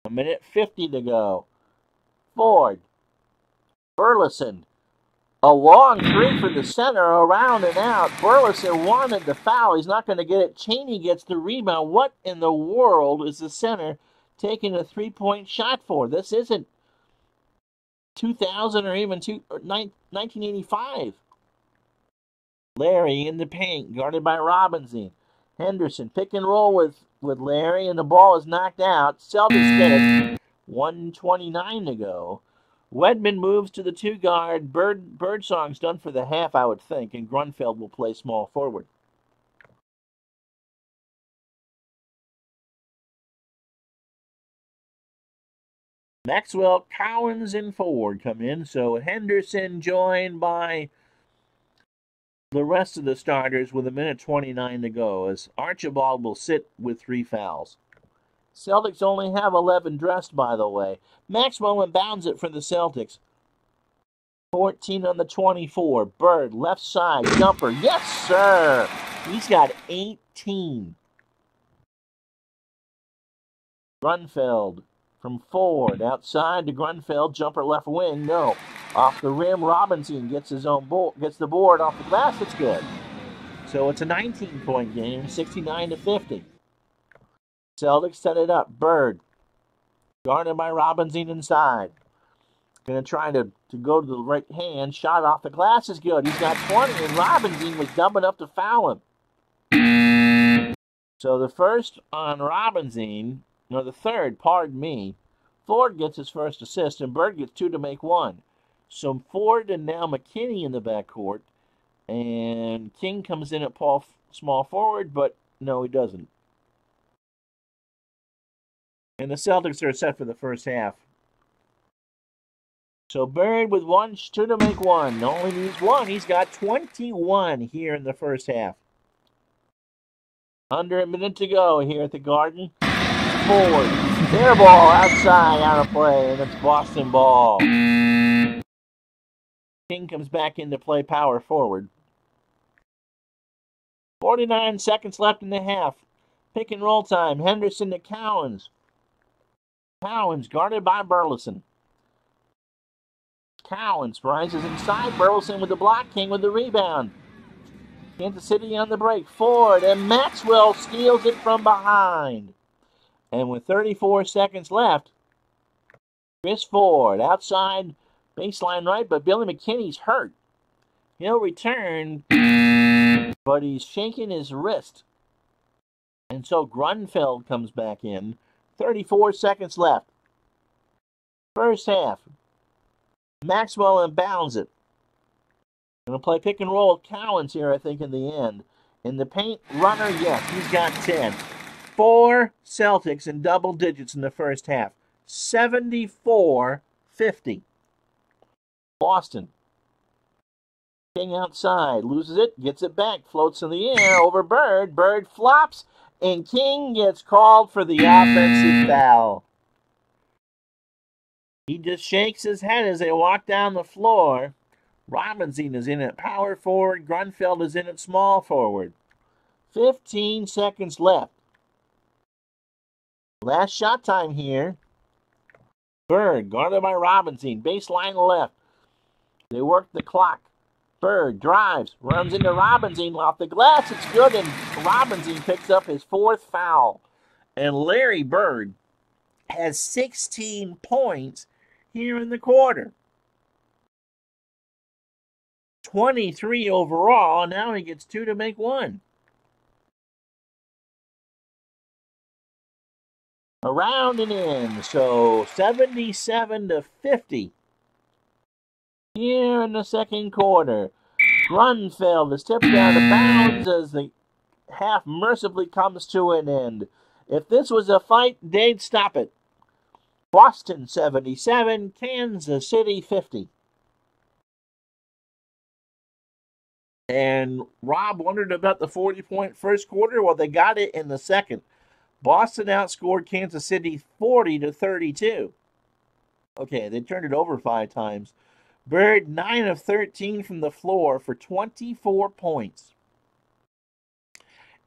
1:50 to go. Ford. Burleson. A long 3 for the center, around and out. Burleson wanted the foul. He's not going to get it. Cheney gets the rebound. What in the world is the center taking a 3-point shot for? This isn't 2000 or even 1985. Larry in the paint, guarded by Robinson. Henderson, pick and roll with Larry, and the ball is knocked out. Celtics get it. 1:29 to go. Wedman moves to the 2-guard. Birdsong's done for the half, I would think, and Grunfeld will play small forward. Maxwell, Cowens, and Ford come in. So Henderson joined by the rest of the starters with 1:29 to go, as Archibald will sit with 3 fouls. Celtics only have 11 dressed, by the way. Maxwell inbounds it for the Celtics. 14 on the 24. Bird, left side, jumper. Yes, sir. He's got 18. Grunfeld from Ford. Outside to Grunfeld. Jumper left wing. No. Off the rim, Robinson gets his own gets the board off the glass. It's good. So it's a 19-point game, 69-50. Celtics set it up. Bird, guarded by Robinson inside. Going to try to go to the right hand. Shot off the glass is good. He's got 20, and Robinson was dumb enough to foul him. So the first on Robinson, no, the third, pardon me. Ford gets his first assist, and Bird gets 2 to make 1. So Ford and now McKinney in the backcourt. And King comes in at small forward, but no, he doesn't. And the Celtics are set for the first half. So Bird with 2 to make 1. Only needs 1. He's got 21 here in the first half. Under a minute to go here at the Garden. Forward. Air ball outside, out of play, and it's Boston ball. King comes back into play, power forward. 49 seconds left in the half. Pick and roll time. Henderson to Cowens. Cowens guarded by Burleson. Cowens rises inside. Burleson with the block. King with the rebound. Kansas City on the break. Ford and Maxwell steals it from behind. And with 34 seconds left, Chris Ford outside baseline right, but Billy McKinney's hurt. He'll return, but he's shaking his wrist. And so Grunfeld comes back in. 34 seconds left. First half. Maxwell inbounds it. Going to play pick and roll with Cowens here, I think, in the end. In the paint, runner, yes, he's got 10. 4 Celtics in double digits in the first half. 74-50. Boston. King outside, loses it, gets it back, floats in the air over Bird. Bird flops, and King gets called for the offensive foul. He just shakes his head as they walk down the floor. Robinson is in at power forward. Grunfeld is in at small forward. 15 seconds left. Last shot time here. Bird, guarded by Robinson. Baseline left. They work the clock. Bird drives, runs into Robinson off the glass. It's good, and Robinson picks up his 4th foul. And Larry Bird has 16 points here in the quarter. 23 overall. Now he gets 2 to make 1. Around and in. So 77-50. Here in the second quarter. Grunfeld is tipped out of bounds as the half mercifully comes to an end. If this was a fight, they'd stop it. Boston 77, Kansas City 50. And Rob wondered about the 40-point first quarter. Well, they got it in the second. Boston outscored Kansas City 40-32. Okay, they turned it over 5 times. Bird 9 of 13 from the floor for 24 points.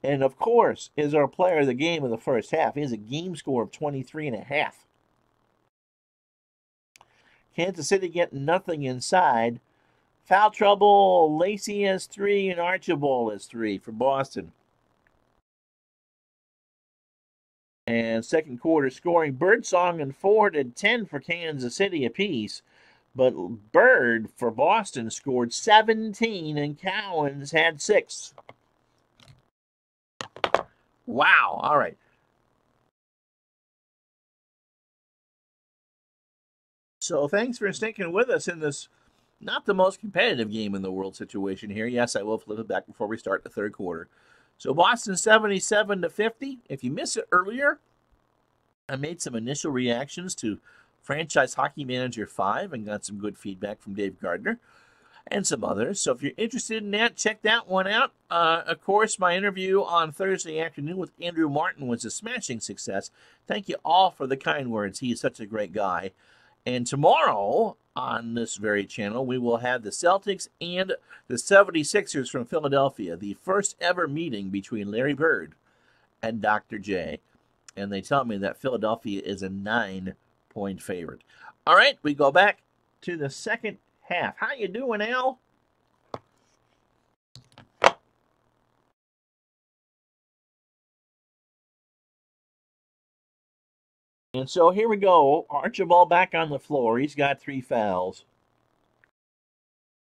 And of course, is our player of the game in the first half. He has a game score of 23.5. Kansas City getting nothing inside. Foul trouble, Lacey has 3 and Archibald has 3 for Boston. And second quarter scoring, Birdsong and Ford had 10 for Kansas City apiece. But Bird for Boston scored 17 and Cowens had 6. Wow. All right. So thanks for sticking with us in this not the most competitive game in the world situation here. Yes, I will flip it back before we start the third quarter. So Boston 77-50. If you missed it earlier, I made some initial reactions to Franchise Hockey Manager 5 and got some good feedback from Dave Gardner and some others. So if you're interested in that, check that one out. Of course, my interview on Thursday afternoon with Andrew Martin was a smashing success. Thank you all for the kind words. He is such a great guy. And tomorrow on this very channel, we will have the Celtics and the 76ers from Philadelphia, the first ever meeting between Larry Bird and Dr. J. And they tell me that Philadelphia is a 9-point favorite. All right, we go back to the second half. How you doing, Al? And so here we go. Archibald back on the floor. He's got 3 fouls.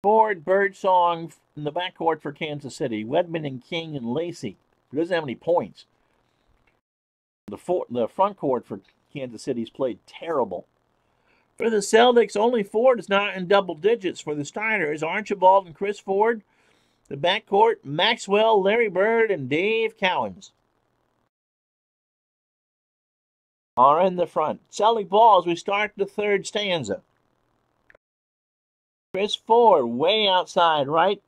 Ford, Birdsong in the backcourt for Kansas City. Wedman and King and Lacey. He doesn't have any points. The front court for Kansas City's played terrible. For the Celtics, only Ford is not in double digits. For the starters, Archibald and Chris Ford. The backcourt, Maxwell, Larry Bird, and Dave Cowens. are in the front. Celtic ball as we start the third stanza. Chris Ford way outside right.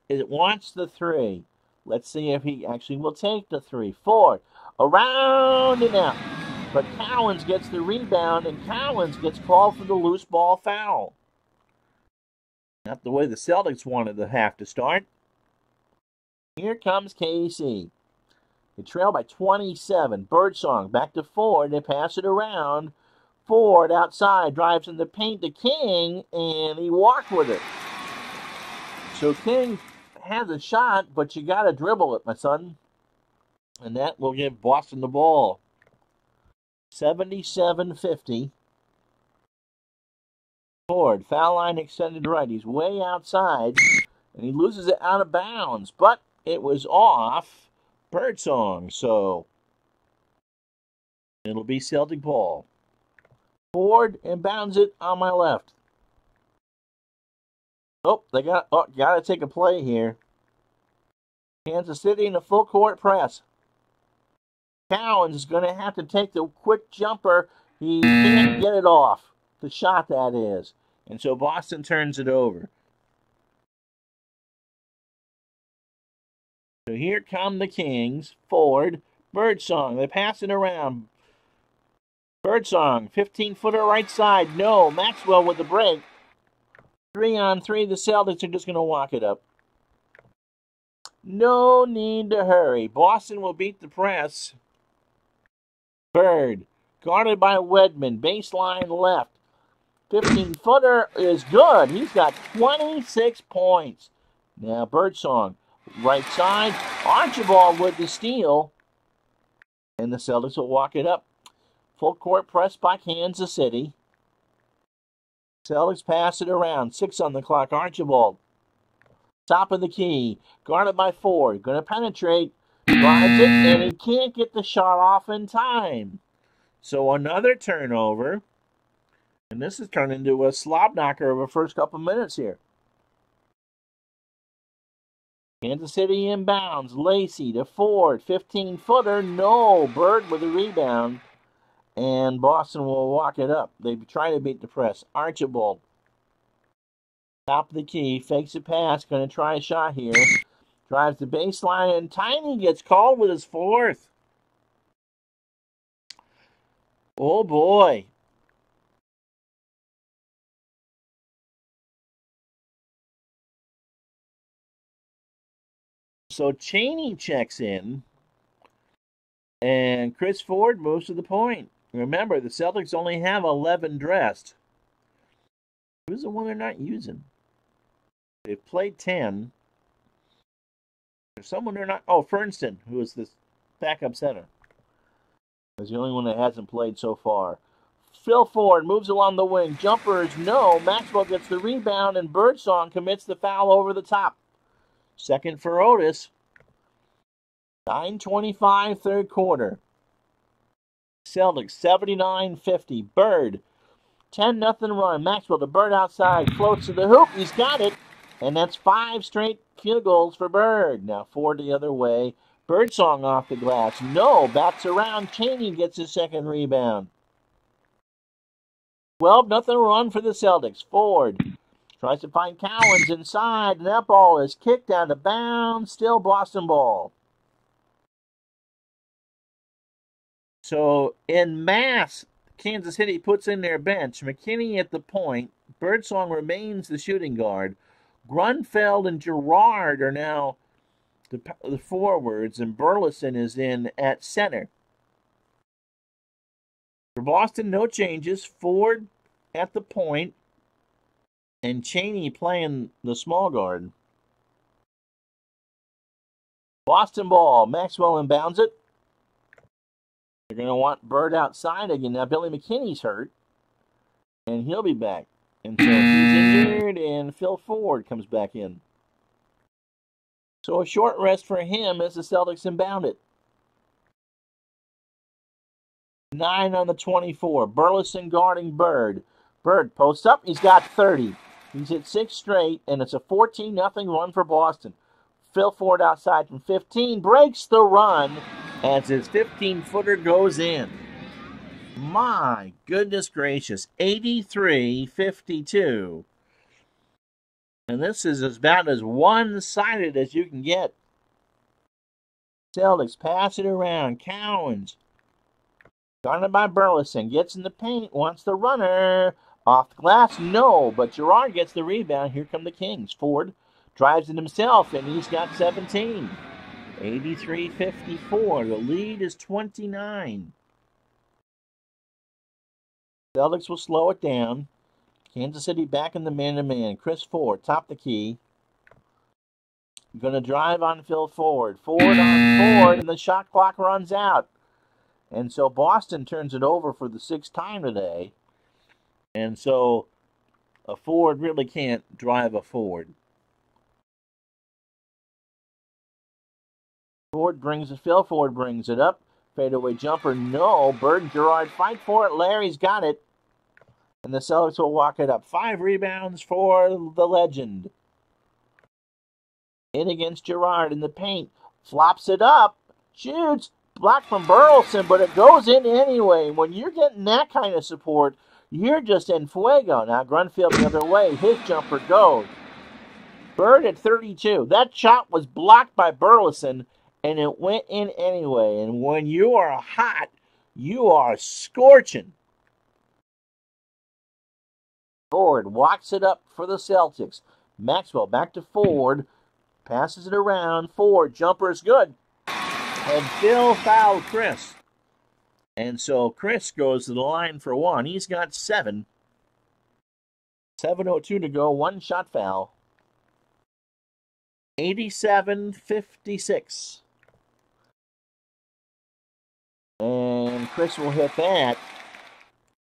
It wants the three. Let's see if he actually will take the three. Ford around and out. But Cowens gets the rebound, and Cowens gets called for the loose ball foul. Not the way the Celtics wanted the half to start. Here comes KC. They trail by 27. Birdsong back to Ford. They pass it around. Ford outside drives in the paint to King, and he walked with it. So King has a shot, but you got to dribble it, my son. And that will give Boston the ball. 77-50. Ford, foul line extended right. He's way outside, and he loses it out of bounds. But it was off Birdsong, so it'll be Celtic ball. Ford inbounds it on my left. Oh, they got to take a play here. Kansas City in a full court press. Cowens is going to have to take the quick jumper. He can't get it off. The shot, that is. And so Boston turns it over. So here come the Kings. Ford, Birdsong. They pass it around. Birdsong, 15-footer right side. No. Maxwell with the break. 3-on-3. The Celtics are just going to walk it up. No need to hurry. Boston will beat the press. Bird, guarded by Wedman. Baseline left. 15-footer is good. He's got 26 points. Now Birdsong, right side. Archibald with the steal. And the Celtics will walk it up. Full court press by Kansas City. Celtics pass it around. 6 on the clock. Archibald. Top of the key. Guarded by Ford. Going to penetrate. Drives it, and he can't get the shot off in time. So another turnover. And this has turned into a slob knocker of the first couple minutes here. Kansas City inbounds. Lacey to Ford. 15-footer. No. Bird with a rebound. And Boston will walk it up. They try to beat the press. Archibald. Top of the key. Fakes a pass. Going to try a shot here. Drives the baseline. And Tiny gets called with his fourth. Oh, boy. So Chaney checks in. And Chris Ford moves to the point. Remember, the Celtics only have 11 dressed. Who's the one they're not using? They've played 10. There's someone they're not... Oh, Fernston, who is this backup center. Is the only one that hasn't played so far. Phil Ford moves along the wing. Jumper is no. Maxwell gets the rebound, and Birdsong commits the foul over the top. Second for Otis. 9:25 third quarter. Celtics 79-50. Bird. 10-0 run. Maxwell to Bird outside. Floats to the hoop. He's got it. And that's 5 straight field goals for Bird. Now Ford the other way. Birdsong off the glass. No. Bats around. Chaney gets his second rebound. 12-0 run for the Celtics. Ford tries to find Cowens inside. And that ball is kicked out of bounds. Still Boston ball. So, in mass, Kansas City puts in their bench. McKinney at the point. Birdsong remains the shooting guard. Grunfeld and Girard are now the forwards, and Burleson is in at center. For Boston, no changes. Ford at the point, and Chaney playing the small guard. Boston ball. Maxwell inbounds it. They're going to want Bird outside again. Now, Billy McKinney's hurt, and he'll be back. And so he's injured, and Phil Ford comes back in. So a short rest for him as the Celtics inbound it. 9 on the 24. Burleson guarding Bird. Bird posts up. He's got 30. He's hit 6 straight, and it's a 14-0 run for Boston. Phil Ford outside from 15. Breaks the run as his 15-footer goes in. My goodness gracious, 83-52. And this is about as one-sided as you can get. Celtics pass it around. Cowens. Guarded by Burleson. Gets in the paint. Wants the runner. Off the glass. No. But Girard gets the rebound. Here come the Kings. Ford drives it himself, and he's got 17. 83-54. The lead is 29. Celtics will slow it down. Kansas City back in the man-to-man. Chris Ford, top the key. Going to drive on Phil Ford. Ford on Ford, and the shot clock runs out. And so Boston turns it over for the 6th time today. And so a Ford really can't drive a Ford. Phil Ford brings it up. Fadeaway jumper, no. Bird and Girard fight for it. Larry's got it. And the Celtics will walk it up. 5 rebounds for the legend. In against Girard in the paint. Flops it up. Shoots. Blocked from Burleson, but it goes in anyway. When you're getting that kind of support, you're just in fuego. Now Grunfeld the other way. His jumper goes. Bird at 32. That shot was blocked by Burleson, and it went in anyway. And when you are hot, you are scorching. Ford walks it up for the Celtics. Maxwell back to Ford. Passes it around. Ford, jumper is good. And Phil fouled Chris. And so Chris goes to the line for one. He's got 7. 7:02 to go. 1 shot foul. 87-56. And Chris will hit that.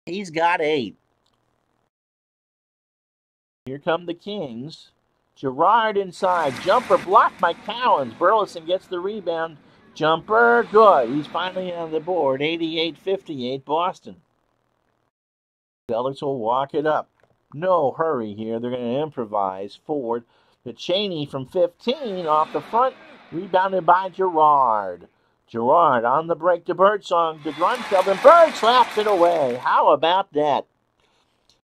He's got 8. Here come the Kings. Girard inside. Jumper blocked by Cowens. Burleson gets the rebound. Jumper, good. He's finally on the board. 88-58 Boston. Celtics will walk it up. No hurry here. They're going to improvise. Ford to Chaney from 15 off the front. Rebounded by Girard. Girard on the break to Birdsong to Grunfeld, and Bird slaps it away. How about that?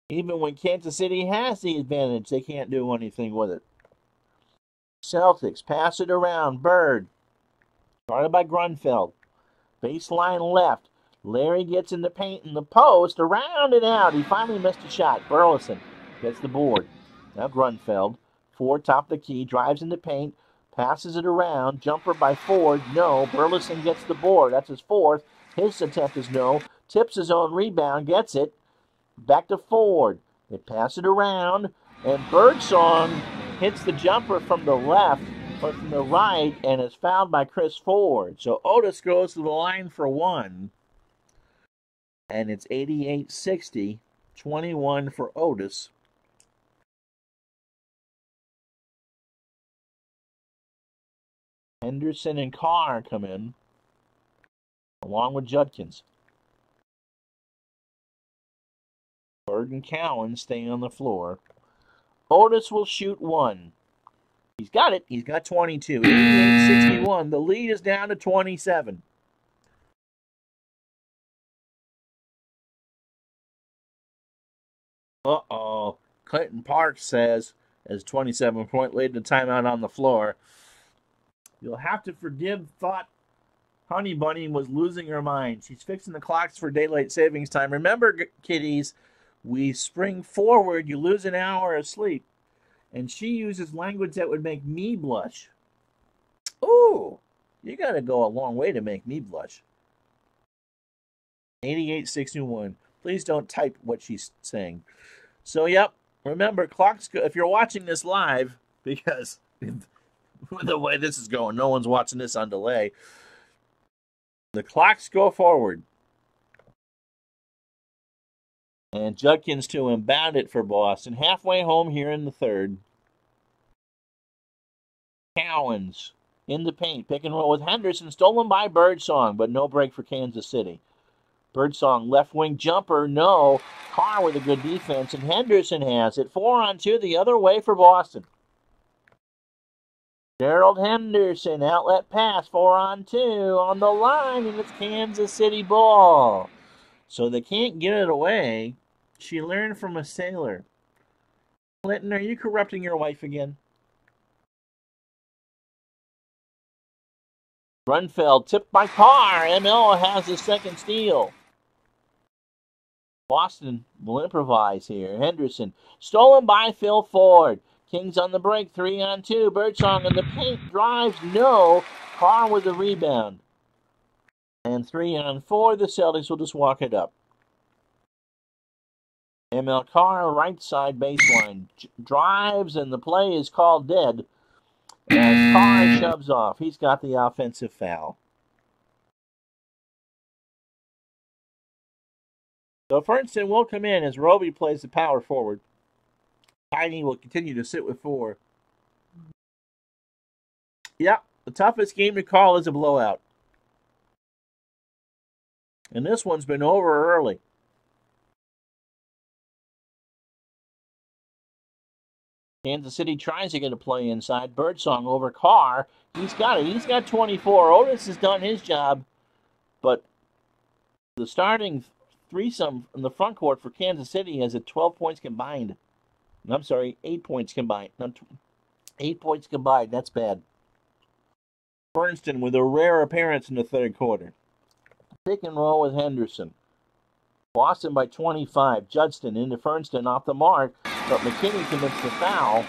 Even when Kansas City has the advantage, they can't do anything with it. Celtics pass it around. Bird. Guarded by Grunfeld. Baseline left. Larry gets in the paint in the post. Around and out. He finally missed a shot. Burleson gets the board. Now Grunfeld. Ford top the key. Drives in the paint. Passes it around. Jumper by Ford. No. Burleson gets the board. That's his 4th. His attempt is no. Tips his own rebound. Gets it. Back to Ford. They pass it around. And Birdsong hits the jumper from the left. But from the right, and is fouled by Chris Ford. So Otis goes to the line for 1. And it's 88-60. 21 for Otis. Henderson and Carr come in, along with Judkins. Bird and Cowan stay on the floor. Otis will shoot 1. He's got it. He's got 22. 88-61. The lead is down to 27. Uh-oh. Clinton Parks says, as 27-point lead in timeout on the floor, you'll have to forgive thought Honey Bunny was losing her mind. She's fixing the clocks for daylight savings time. Remember, kiddies, we spring forward. You lose an hour of sleep. And she uses language that would make me blush. Ooh, you got to go a long way to make me blush. 88-61. Please don't type what she's saying. So, yep, remember, clocks go, if you're watching this live, because the way this is going, no one's watching this on delay. The clocks go forward. And Judkins to inbound it for Boston. Halfway home here in the 3rd. Cowens in the paint. Pick and roll with Henderson. Stolen by Birdsong, but no break for Kansas City. Birdsong left wing jumper. No. Carr with a good defense. And Henderson has it. 4-on-2 the other way for Boston. Gerald Henderson. Outlet pass. 4-on-2 on the line. And it's Kansas City ball. So they can't get it away. She learned from a sailor. Clinton, are you corrupting your wife again? Grunfeld tipped by Carr. ML has the second steal. Boston will improvise here. Henderson stolen by Phil Ford. Kings on the break, 3-on-2. Birdsong in the paint, drives, no. Carr with the rebound. And 3-on-4, the Celtics will just walk it up. ML Carr, right side baseline, drives, and the play is called dead as Carr shoves off. He's got the offensive foul. So Fernston will come in as Roby plays the power forward. Tiny will continue to sit with 4. Yeah, the toughest game to call is a blowout. And this one's been over early. Kansas City tries to get a play inside. Birdsong over Carr. He's got it. He's got 24. Otis has done his job. But the starting threesome in the front court for Kansas City has 12 points combined. I'm sorry, 8 points combined. 8 points combined. That's bad. Fernston with a rare appearance in the third quarter. Pick and roll with Henderson. Boston by 25. Judson into Fernston off the mark, but McKinney commits the foul,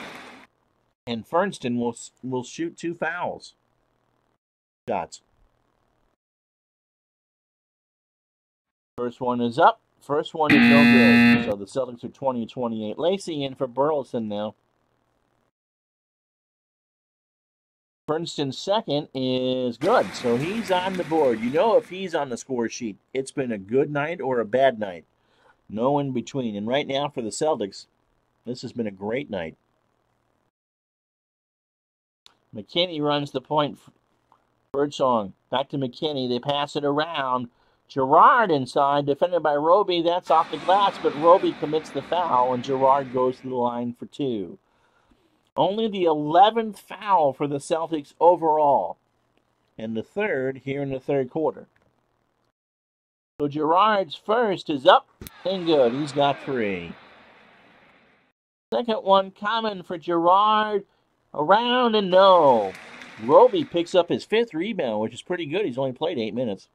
and Fernston will shoot 2 fouls. Shots. First one is up. First one is no good. So the Celtics are 20-28. Lacey in for Burleson now. Fernston's second is good, so he's on the board. You know if he's on the score sheet, it's been a good night or a bad night. No in between. And right now for the Celtics, this has been a great night. McKinney runs the point. Birdsong back to McKinney. They pass it around. Gerard inside, defended by Roby. That's off the glass, but Roby commits the foul, and Gerard goes to the line for 2. Only the 11th foul for the Celtics overall, and the third here in the third quarter. So Gerard's first is up and good. He's got 3. Second one coming for Gerard. Around and no. Roby picks up his 5th rebound, which is pretty good. He's only played 8 minutes.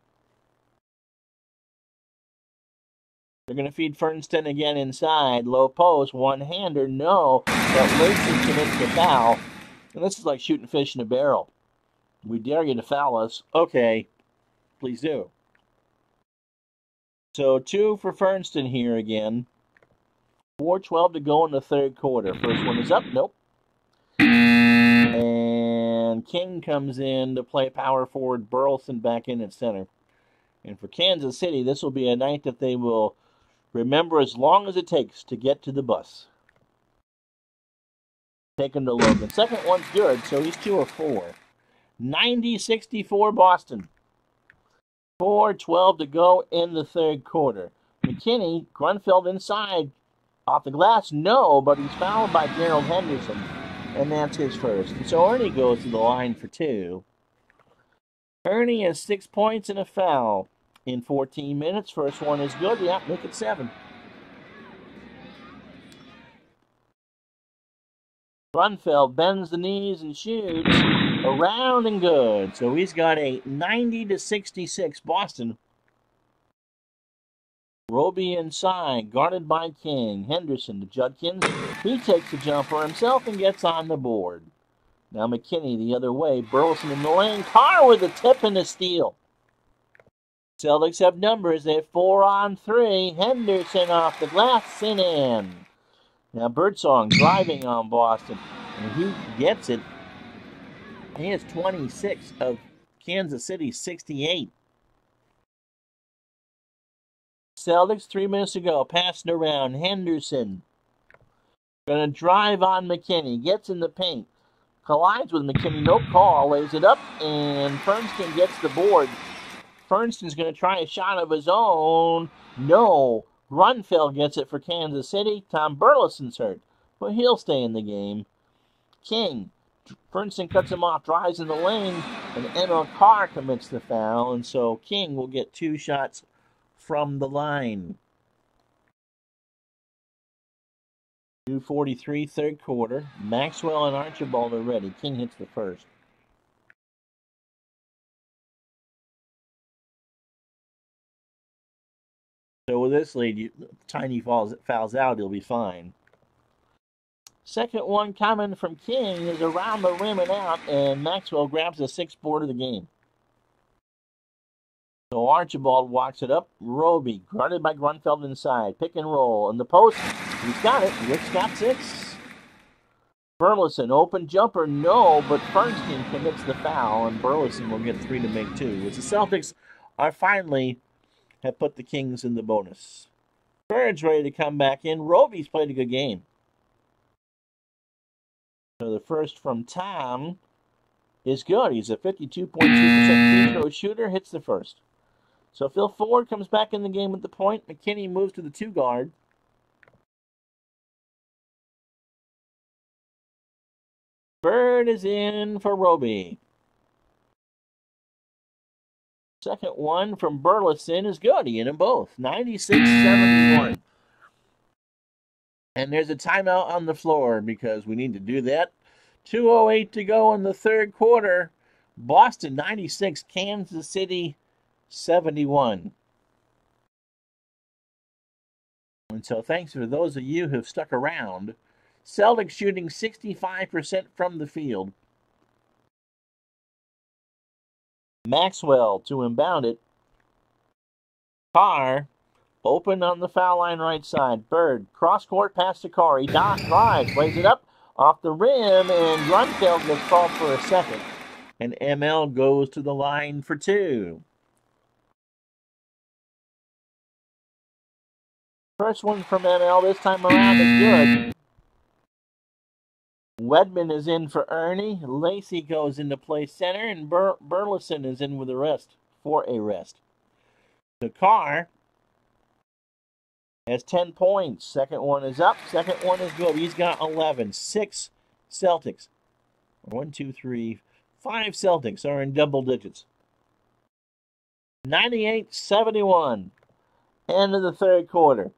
They're going to feed Fernston again inside. Low post, one-hander, no. But Lacey commits the foul. And this is like shooting fish in a barrel. We dare you to foul us. Okay, please do. So 2 for Fernston here again. 4:12 to go in the third quarter. First one is up, nope. And King comes in to play power forward. Burleson back in at center. And for Kansas City, this will be a night that they will remember as long as it takes to get to the bus. Taken to Logan. Second one's good, so he's 2 of 4. 90-64 Boston. 4:12 to go in the third quarter. McKinney, Grunfeld inside. Off the glass, no, but he's fouled by Gerald Henderson. And that's his first. And so Ernie goes to the line for 2. Ernie has 6 points and a foul in 14 minutes. First one is good. Yeah, make it 7. Grunfeld bends the knees and shoots. Around and good. So he's got a 90-66 Boston. Roby inside, guarded by King. Henderson to Judkins. He takes the jumper himself and gets on the board. Now McKinney the other way. Burleson in the lane. Carr with a tip and a steal. Celtics have numbers. They have 4 on 3. Henderson off the glass and in. Now Birdsong driving on Boston. And he gets it. He has 26 of Kansas City's 68. Celtics 3 minutes to go. Passing around. Henderson. Gonna drive on McKinney. Gets in the paint. Collides with McKinney. No call. Lays it up. And Fernston gets the board. Fernston's going to try a shot of his own. No. Grunfeld gets it for Kansas City. Tom Burleson's hurt, but he'll stay in the game. King. Fernston cuts him off, drives in the lane, and ML Carr commits the foul, and so King will get 2 shots from the line. 2:43, third quarter. Maxwell and Archibald are ready. King hits the first. So with this lead, Tiny fouls out, he'll be fine. Second one coming from King is around the rim and out, and Maxwell grabs the sixth board of the game. So Archibald walks it up. Roby, guarded by Grunfeld inside. Pick and roll. In the post, he's got it. Rick's got 6. Burleson, open jumper, no, but Bernstein commits the foul, and Burleson will get 3 to make 2. As the Celtics are finally have put the Kings in the bonus. Bird's ready to come back in. Roby's played a good game. So the first from Tom is good. He's a 52.2% free throw shooter, hits the first. So Phil Ford comes back in the game at the point. McKinney moves to the 2 guard. Bird is in for Roby. Second one from Burleson is good. He hit them both. 96-71. And there's a timeout on the floor because we need to do that. 2:08 to go in the third quarter. Boston 96, Kansas City 71. And so thanks for those of you who have stuck around. Celtics shooting 65% from the field. Maxwell to inbound it. Carr open on the foul line right side. Bird cross court pass to Carr. He drives, plays it up off the rim, and Grunfeld gets called for a second. And ML goes to the line for 2. First one from ML this time around is good. Wedman is in for Ernie. Lacey goes into play center, and Burleson is in with a rest, for a rest. So Carr has 10 points. Second one is up. Second one is good. He's got 11. 6 Celtics. 1, 2, 3, 5 Celtics are in double digits. 98-71. End of the third quarter.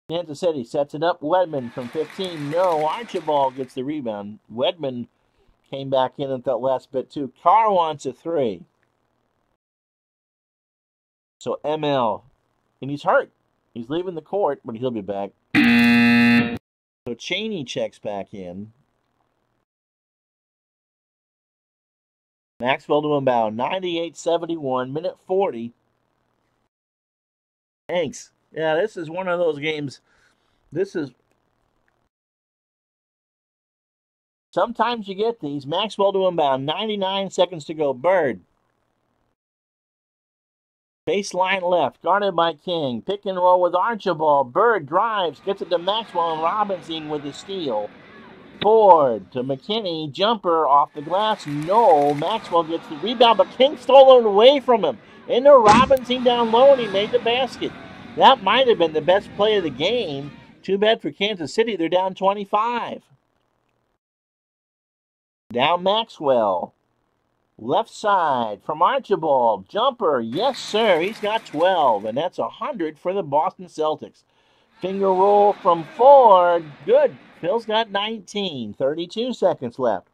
Kansas City sets it up. Wedman from 15. No, Archibald gets the rebound. Wedman came back in at that last bit too. Carr wants a 3. So ML, and he's hurt. He's leaving the court, but he'll be back. So Chaney checks back in. Maxwell to inbound. 98-71, minute 40. Thanks. Yeah, this is one of those games. Sometimes you get these. Maxwell to inbound. 99 seconds to go. Bird. Baseline left. Guarded by King. Pick and roll with Archibald. Bird drives. Gets it to Maxwell and Robinson with the steal. Ford to McKinney. Jumper off the glass. No. Maxwell gets the rebound, but King stole it away from him. Into Robinson down low, and he made the basket. That might have been the best play of the game. Too bad for Kansas City. They're down 25. Down Maxwell. Left side from Archibald. Jumper. Yes, sir. He's got 12, and that's 100 for the Boston Celtics. Finger roll from Ford. Good. Phil's got 19. 32 seconds left.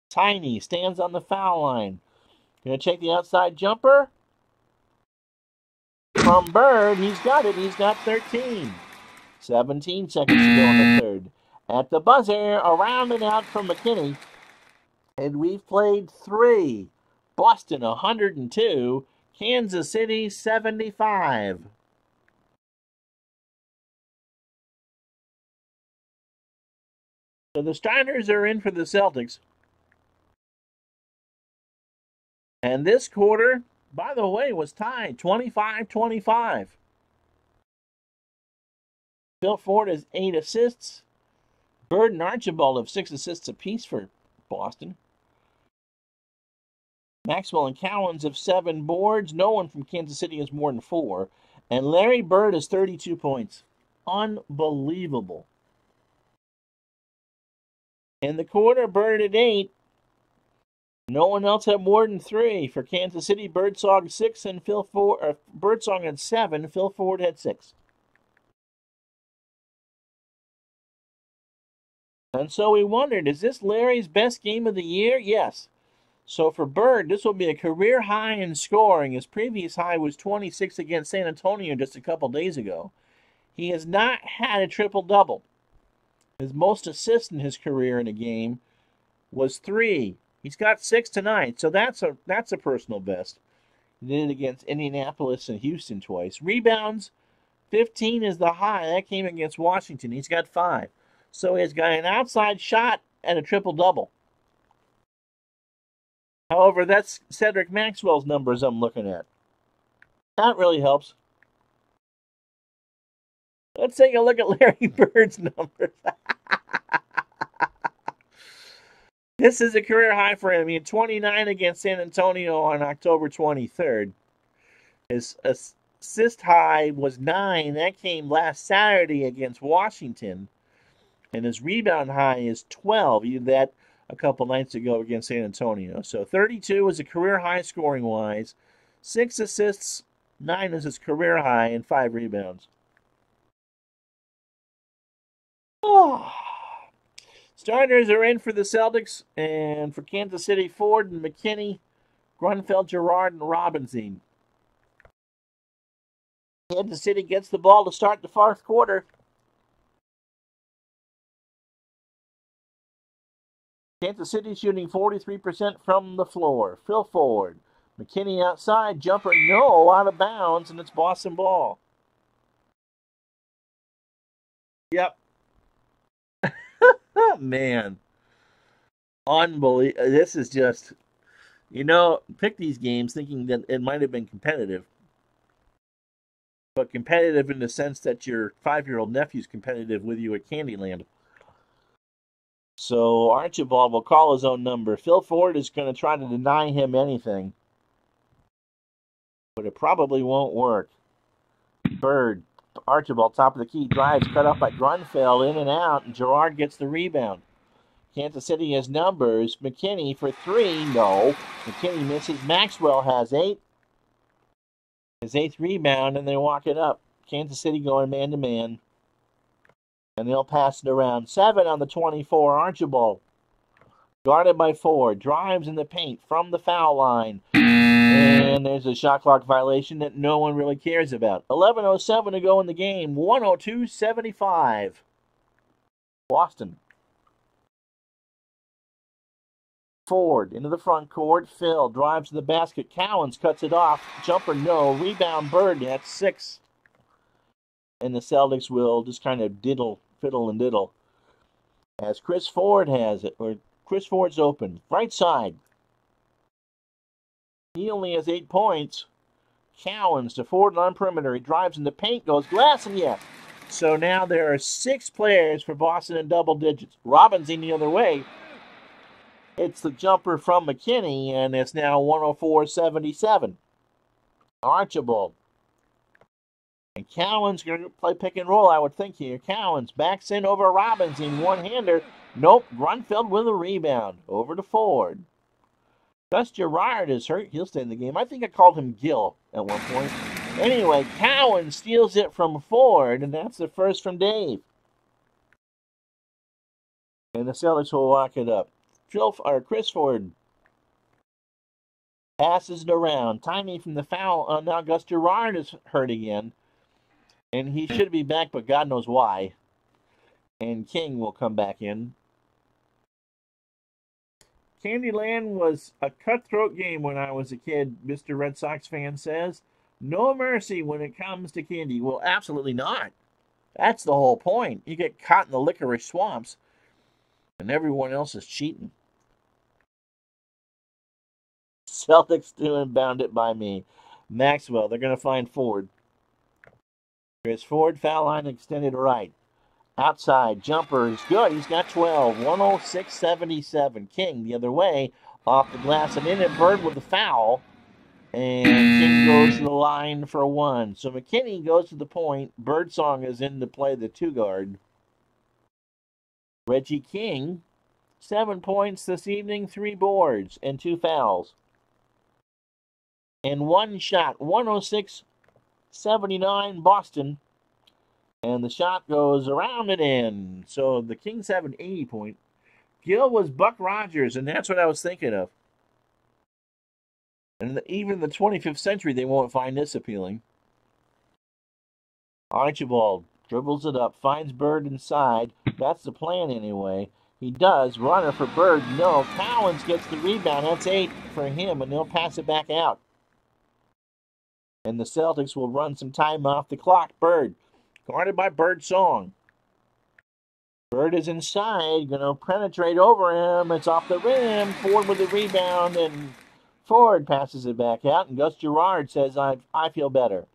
Tiny stands on the foul line. Going to take the outside jumper. From Bird, he's got it. He's got 13. 17 seconds to go in the third. At the buzzer, around and out from McKinney. And we've played 3. Boston 102. Kansas City 75. So the starters are in for the Celtics. And this quarter, by the way, was tied 25-25. Phil Ford has 8 assists. Bird and Archibald have 6 assists apiece for Boston. Maxwell and Cowens have 7 boards. No one from Kansas City has more than 4. And Larry Bird has 32 points. Unbelievable. In the quarter, Bird at 8. No one else had more than 3. For Kansas City, Birdsong 6 and Phil Ford. Birdsong had 7. Phil Ford had 6. And so we wondered, is this Larry's best game of the year? Yes. So for Bird, this will be a career high in scoring. His previous high was 26 against San Antonio just a couple days ago. He has not had a triple-double. His most assists in his career in a game was 3. He's got 6 tonight, so that's a personal best. He did it against Indianapolis and Houston twice. Rebounds, 15 is the high. That came against Washington. He's got 5. So he's got an outside shot and a triple-double. However, that's Cedric Maxwell's numbers I'm looking at. That really helps. Let's take a look at Larry Bird's numbers. This is a career high for him. He had 29 against San Antonio on October 23rd. His assist high was 9. That came last Saturday against Washington. And his rebound high is 12. He did that a couple nights ago against San Antonio. So 32 is a career high scoring-wise. 6 assists, 9 is his career high, and 5 rebounds. Oh. Starters are in for the Celtics, and for Kansas City, Ford and McKinney, Grunfeld, Girard, and Robinson. Kansas City gets the ball to start the fourth quarter. Kansas City shooting 43% from the floor. Phil Ford. McKinney outside. Jumper, no, out of bounds, and it's Boston ball. Yep. Man. Unbelievable. This is just, pick these games thinking that it might have been competitive. But competitive in the sense that your 5-year-old nephew's competitive with you at Candyland. So Archibald will call his own number. Phil Ford is going to try to deny him anything. But it probably won't work. Bird, Archibald, top of the key, drives, cut off by Grunfeld, in and out, and Girard gets the rebound. Kansas City has numbers. McKinney for 3, no. McKinney misses. Maxwell has 8. His 8th rebound, and they walk it up. Kansas City going man-to-man. And they'll pass it around. 7 on the 24, Archibald. Guarded by Ford. Drives in the paint from the foul line. And there's a shot clock violation that no one really cares about. 11:07 to go in the game. 102-75. Boston. Ford into the front court. Phil drives to the basket. Cowens cuts it off. Jumper, no. Rebound, Bird. That's 6. And the Celtics will just kind of fiddle and diddle. As Chris Ford has it. Or Chris Ford's open. Right side. He only has 8 points. Cowens to Ford on perimeter. He drives in the paint, goes glass, and yeah. So now there are 6 players for Boston in double digits. Robinson the other way. It's the jumper from McKinney, and it's now 104-77. Archibald. And Cowens going to play pick and roll, I would think here. Cowens backs in over Robinson. One-hander. Nope. Grunfeld with a rebound. Over to Ford. Gus Girard is hurt. He'll stay in the game. I think I called him Gil at one point. Anyway, Cowens steals it from Ford, and that's the first from Dave. And the Celtics will lock it up. Chris Ford passes it around. Timing from the foul. Now Gus Girard is hurt again. And he should be back, but God knows why. And King will come back in. Candyland was a cutthroat game when I was a kid, Mr. Red Sox fan says. No mercy when it comes to candy. Well, absolutely not. That's the whole point. You get caught in the licorice swamps, and everyone else is cheating. Celtics doing bound it by me. Maxwell, they're going to find Ford. Chris Ford, foul line extended right. Outside, jumper is good. He's got 12. 106-77. King the other way, off the glass and in, and Bird with the foul. And King goes to the line for 1. So McKinney goes to the point. Birdsong is in to play the 2 guard. Reggie King 7 points this evening, 3 boards, and 2 fouls. And 1 shot, 106-79 Boston. And the shot goes around and in. So the Kings have an 80-point. Gill was Buck Rogers, and that's what I was thinking of. And even in the 25th century, they won't find this appealing. Archibald dribbles it up, finds Bird inside. That's the plan anyway. He does. Runner for Bird. No. Cowens gets the rebound. That's 8 for him, and they'll pass it back out. And the Celtics will run some time off the clock. Bird, guarded by Bird Song. Bird is inside, going to penetrate over him. It's off the rim. Ford with the rebound, and Ford passes it back out. And Gus Gerard says, I feel better.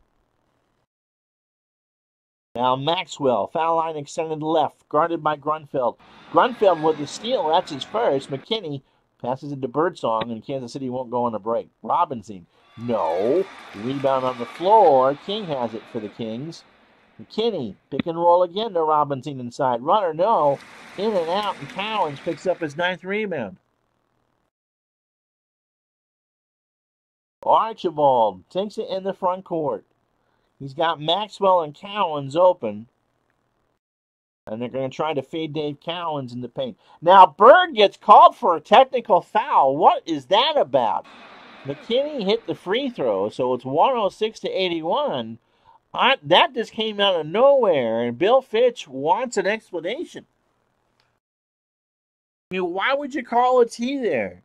Now Maxwell, foul line extended left, guarded by Grunfeld. Grunfeld with the steal, that's his first. McKinney passes it to Birdsong, and Kansas City won't go on a break. Robinson, no. Rebound on the floor. King has it for the Kings. McKinney, pick and roll again to Robinson inside. Runner, no. In and out, and Cowens picks up his 9th rebound. Archibald takes it in the front court. He's got Maxwell and Cowens open. And they're going to try to feed Dave Cowens in the paint. Now, Bird gets called for a technical foul. What is that about? McKinney hit the free throw, so it's 106-81. That just came out of nowhere, and Bill Fitch wants an explanation. I mean, why would you call a T there?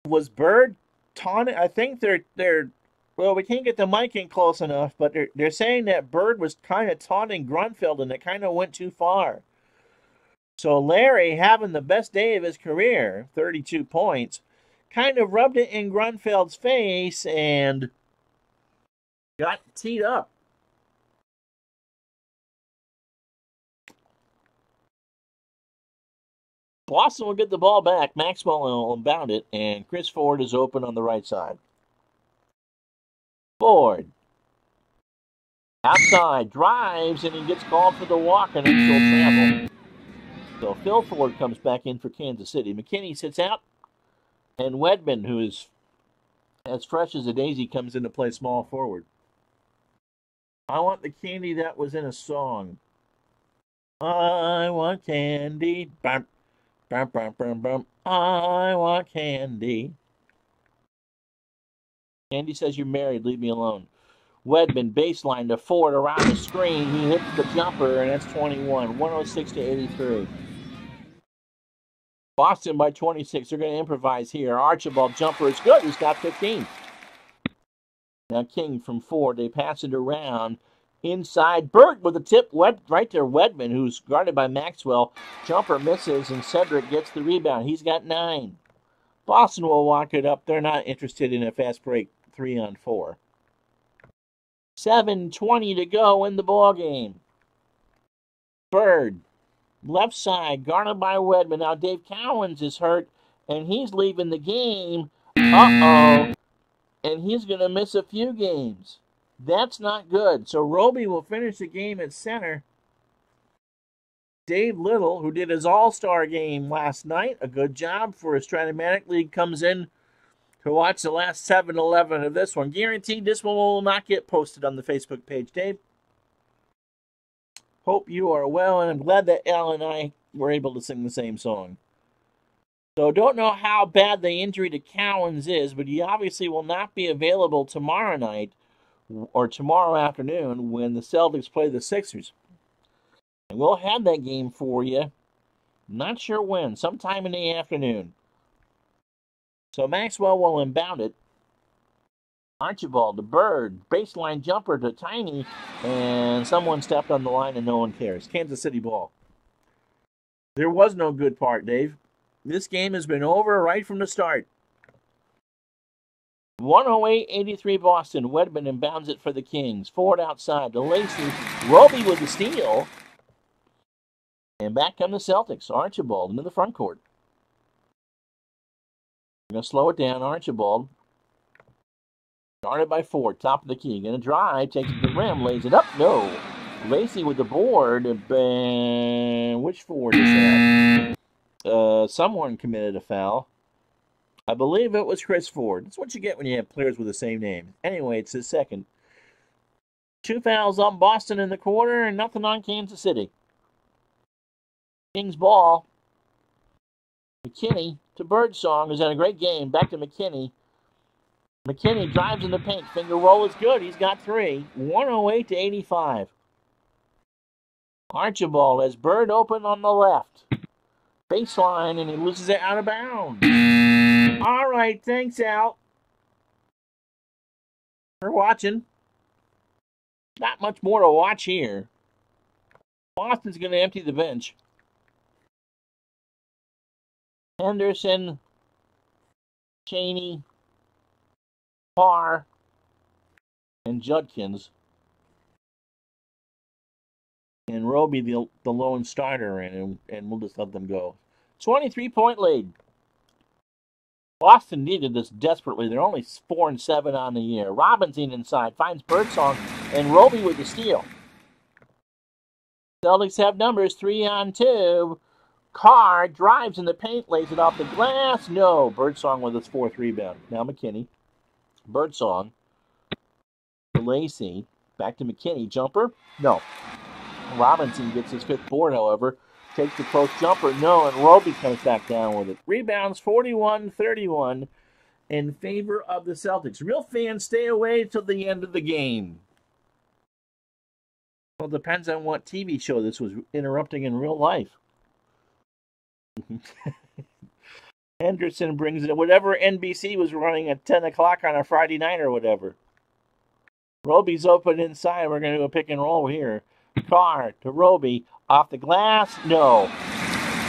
Was Bird taunting? I think they're well, we can't get the mic in close enough, but they're saying that Bird was kind of taunting Grunfeld, and it kind of went too far. So Larry, having the best day of his career, 32 points, kind of rubbed it in Grunfeld's face and got teed up. Boston will get the ball back. Maxwell will inbound it, and Chris Ford is open on the right side. Ford. Outside, drives, and he gets called for the walk, and then she'll travel. So Phil Ford comes back in for Kansas City. McKinney sits out, and Wedman, who is as fresh as a daisy, comes in to play small forward. I want the candy that was in a song. I want candy. Bum, bum, bum, bum, bum. I want candy. Candy says you're married. Leave me alone. Wedman baseline to Ford around the screen. He hits the jumper, and that's 21. 106-83. Boston by 26. They're going to improvise here. Archibald jumper is good. He's got 15. Now King from Ford. They pass it around. Inside. Bird with a tip right there. Wedman, who's guarded by Maxwell. Jumper misses, and Cedric gets the rebound. He's got 9. Boston will walk it up. They're not interested in a fast break 3-on-4. 7:20 to go in the ball game. Bird, left side, guarded by Wedman. Now Dave Cowens is hurt, and he's leaving the game. Uh-oh. And he's going to miss a few games. That's not good. So Roby will finish the game at center. Dave Little, who did his all-star game last night, a good job for his Stratomatic League, comes in to watch the last 7-11 of this one. Guaranteed this one will not get posted on the Facebook page. Dave, hope you are well, and I'm glad that Al and I were able to sing the same song. So don't know how bad the injury to Cowens is, but he obviously will not be available tomorrow night or tomorrow afternoon when the Celtics play the Sixers. And we'll have that game for you. Not sure when, sometime in the afternoon. So Maxwell will inbound it. Archibald, the Bird, baseline jumper to Tiny, and someone stepped on the line and no one cares. Kansas City ball. There was no good part, Dave. This game has been over right from the start. 108-83 Boston. Wedman inbounds it for the Kings. Ford outside to Lacey. Roby with the steal. And back come the Celtics. Archibald into the front court. Going to slow it down. Archibald. Guarded by Ford. Top of the key. Going to drive. Takes it to the rim. Lays it up. No. Lacey with the board. Which forward is that? Someone committed a foul. I believe it was Chris Ford. That's what you get when you have players with the same name. Anyway, it's his second. 2 fouls on Boston in the quarter and nothing on Kansas City. Kings ball. McKinney to Birdsong, who's had a great game. Back to McKinney. McKinney drives in the paint. Finger roll is good. He's got 3. 108-85. Archibald has Bird open on the left. Baseline, and he loses it out of bounds. All right, thanks, Al, for watching. Not much more to watch here. Boston's going to empty the bench. Henderson, Cheney, Parr, and Judkins. And Roby, the lone starter, and we'll just let them go. 23-point lead. Boston needed this desperately. They're only 4-7 on the year. Robinson inside finds Birdsong, and Roby with the steal. Celtics have numbers 3-on-2. Carr drives in the paint, lays it off the glass. No. Birdsong with his 4th rebound. Now McKinney. Birdsong. Lacey. Back to McKinney. Jumper? No. Robinson gets his 5th board, however. Takes the close jumper. No, and Roby comes back down with it. Rebounds 41-31 in favor of the Celtics. Real fans, stay away till the end of the game. Well, it depends on what TV show this was interrupting in real life. Henderson brings it. Whatever NBC was running at 10 o'clock on a Friday night or whatever. Roby's open inside. We're going to do a pick and roll here. Carr to Roby. Off the glass. No.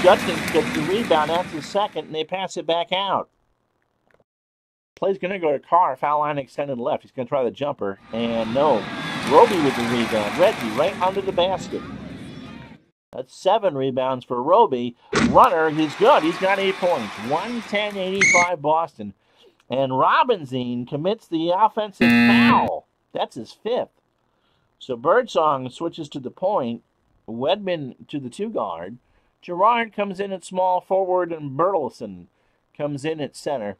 Judkins gets the rebound. That's his 2nd, and they pass it back out. Play's going to go to Carr. Foul line extended left. He's going to try the jumper. And no. Roby with the rebound. Reggie right under the basket. That's 7 rebounds for Roby. Runner is good. He's got 8 points. 110-85 Boston. And Robinson commits the offensive foul. That's his 5th. So Birdsong switches to the point. Wedman to the 2 guard. Gerard comes in at small forward, and Burleson comes in at center.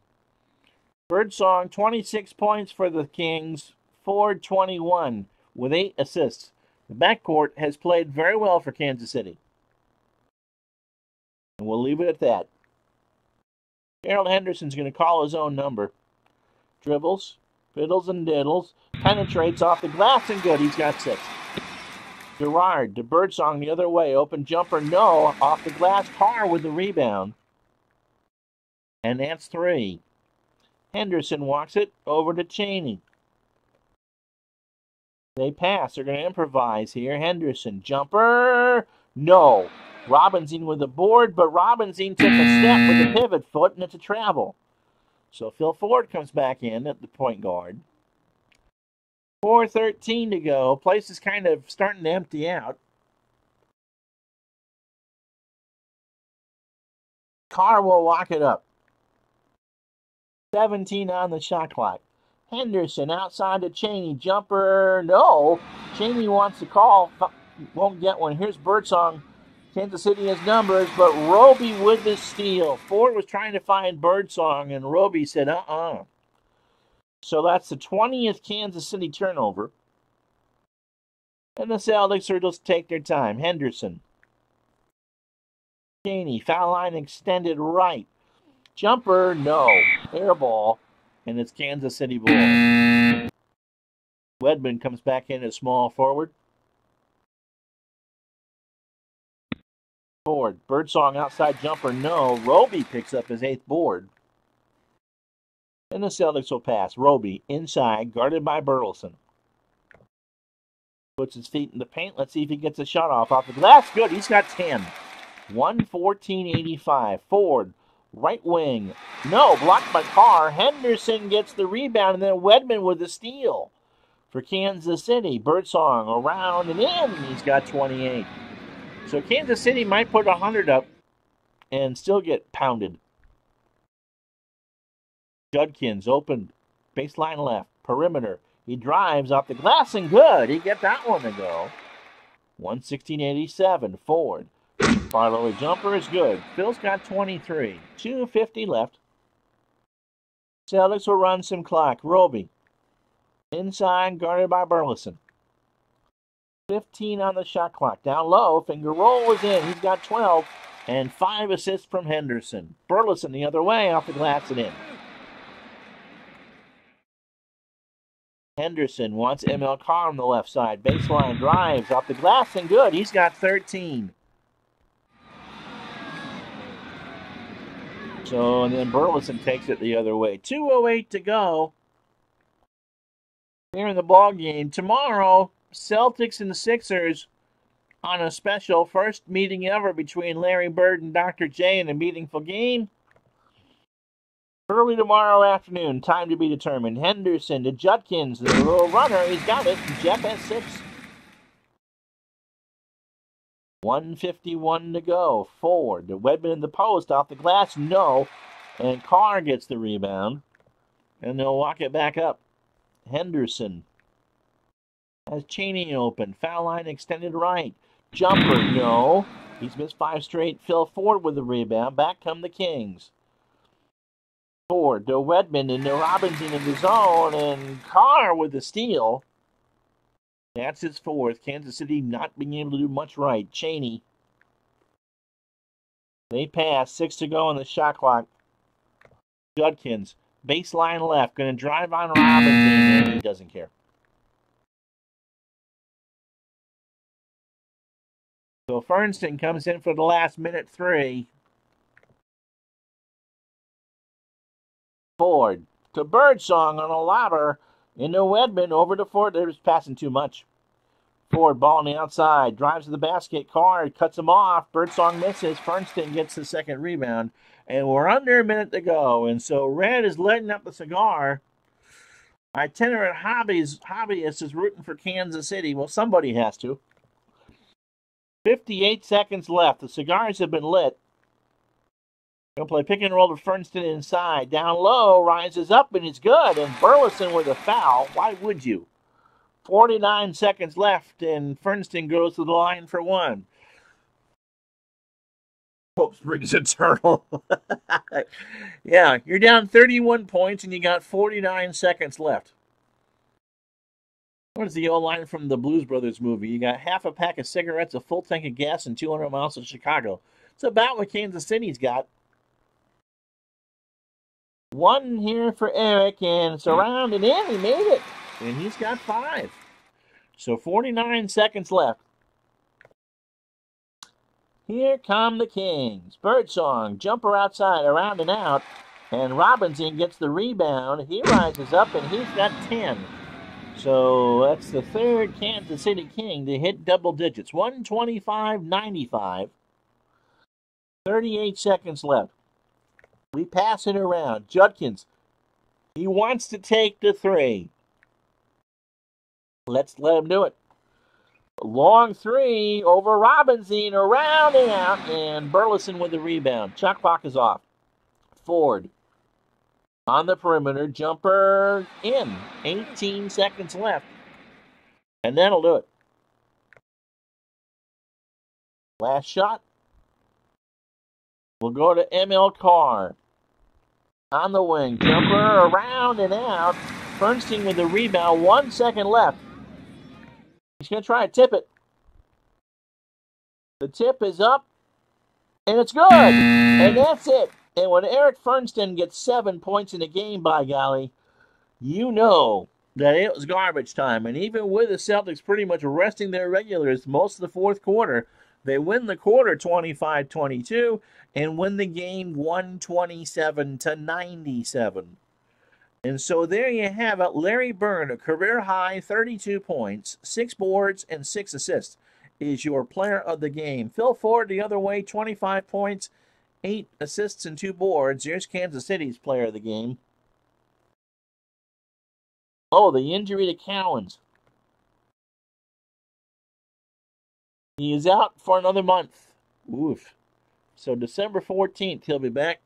Birdsong, 26 points for the Kings. Ford, 21 with 8 assists. The backcourt has played very well for Kansas City. And we'll leave it at that. Gerald Henderson's going to call his own number. Dribbles, fiddles and diddles. Penetrates off the glass and good. He's got 6. Gerard to Birdsong the other way. Open jumper, no. Off the glass. Carr with the rebound. And that's 3. Henderson walks it over to Cheney. They pass. They're going to improvise here. Henderson. Jumper. No. Robinson with the board, but Robinson took a step with the pivot foot, and it's a travel. So Phil Ford comes back in at the point guard. 4:13 to go. Place is kind of starting to empty out. Carr will lock it up. 17 on the shot clock. Henderson outside to Cheney. Jumper. No. Cheney wants to call. Won't get one. Here's Birdsong. Kansas City has numbers, but Roby with the steal. Ford was trying to find Birdsong, and Roby said, So that's the 20th Kansas City turnover. And the Celtics are just take their time. Henderson. Cheney. Foul line extended right. Jumper, no. Air ball. And it's Kansas City ball. Wedman comes back in as small forward. Ford. Birdsong outside jumper, no. Roby picks up his 8th board. And the Celtics will pass. Roby inside, guarded by Burleson. Puts his feet in the paint. Let's see if he gets a shot off the glass. Good. He's got 10. 114-85. Ford, right wing. No. Blocked by Carr. Henderson gets the rebound, and then Wedman with the steal for Kansas City. Birdsong around and in. He's got 28. So Kansas City might put 100 up and still get pounded. Judkins open, baseline left, perimeter. He drives off the glass and good. He gets that one to go. 116.87. Ford. Far jumper is good. Phil's got 23. 2:50 left. Celtics will run some clock. Roby. Inside, guarded by Burleson. 15 on the shot clock. Down low, finger roll is in. He's got 12. And 5 assists from Henderson. Burleson the other way, off the glass and in. Henderson wants ML Carr on the left side. Baseline drives off the glass and good. He's got 13. So, and then Burleson takes it the other way. 2:08 to go. Here in the ball game. Tomorrow, Celtics and the Sixers on a special first meeting ever between Larry Bird and Dr. J in a meaningful game. Early tomorrow afternoon, time to be determined. Henderson to Judkins, the little runner. He's got it. Jeff has 6. 1:51 to go. Ford to Wedman in the post. Off the glass, no. And Carr gets the rebound. And they'll walk it back up. Henderson has Chaney open. Foul line extended right. Jumper, no. He's missed 5 straight. Phil Ford with the rebound. Back come the Kings. Ford to Wedman and to Robinson in the zone. And Carr with the steal. That's his 4th. Kansas City not being able to do much right. Chaney. They pass. 6 to go on the shot clock. Judkins. Baseline left. Going to drive on Robinson. And he doesn't care. So Fernston comes in for the last minute 3. Ford to Birdsong on a lobber. Into Wedman, over to Ford. They're just passing too much. Ford, ball on the outside. Drives to the basket. Carr cuts him off. Birdsong misses. Fernston gets the second rebound. And we're under a minute to go. And so Red is letting up the cigar. Itinerant hobbyist is rooting for Kansas City. Well, somebody has to. 58 seconds left. The cigars have been lit. Going to play pick and roll to Fernston inside. Down low, rises up, and it's good. And Burleson with a foul. Why would you? 49 seconds left, and Fernston goes to the line for 1. Hope springs eternal. Yeah, you're down 31 points, and you got 49 seconds left. What is the old line from the Blues Brothers movie? You got half a pack of cigarettes, a full tank of gas, and 200 miles to Chicago. It's about what Kansas City's got. 1 here for Eric, and it's around and in. He made it. And he's got 5. So 49 seconds left. Here come the Kings. Birdsong, jumper outside, around and out. And Robinson gets the rebound. He rises up, and he's got 10. So that's the 3rd Kansas City King to hit double digits. 125-95. 38 seconds left. We pass it around. Judkins, he wants to take the 3. Let's let him do it. Long 3 over Robinson, around and out, and Burleson with the rebound. Shot clock is off. Ford on the perimeter, jumper in. 18 seconds left. And that'll do it. Last shot. We'll go to ML Carr. On the wing, jumper around and out. Fernston with the rebound, 1 second left. He's going to try to tip it. The tip is up, and it's good. And that's it. And when Eric Fernston gets 7 points in the game, by golly, you know that it was garbage time. And even with the Celtics pretty much resting their regulars most of the 4th quarter, they win the quarter 25-22 and win the game 127-97. And so there you have it. Larry Bird, a career high 32 points, 6 boards, and 6 assists, is your player of the game. Phil Ford the other way, 25 points, 8 assists, and 2 boards. Here's Kansas City's player of the game. Oh, the injury to Cowens. He is out for another month. Oof. So December 14th, he'll be back.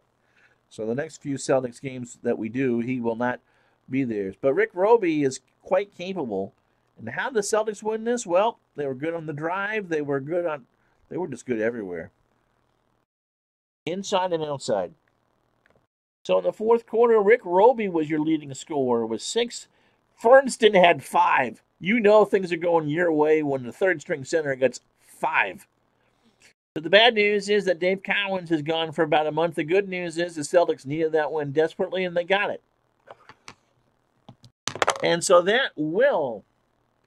So the next few Celtics games that we do, he will not be there. But Rick Roby is quite capable, And how did the Celtics win this? Well, they were good on the drive. They were just good everywhere. Inside and outside. So in the fourth quarter, Rick Roby was your leading scorer with 6. Fernston had 5. You know things are going your way when the third string center gets 5. So the bad news is that Dave Cowens is gone for about a month. The good news is the Celtics needed that win desperately, and they got it. And so that will,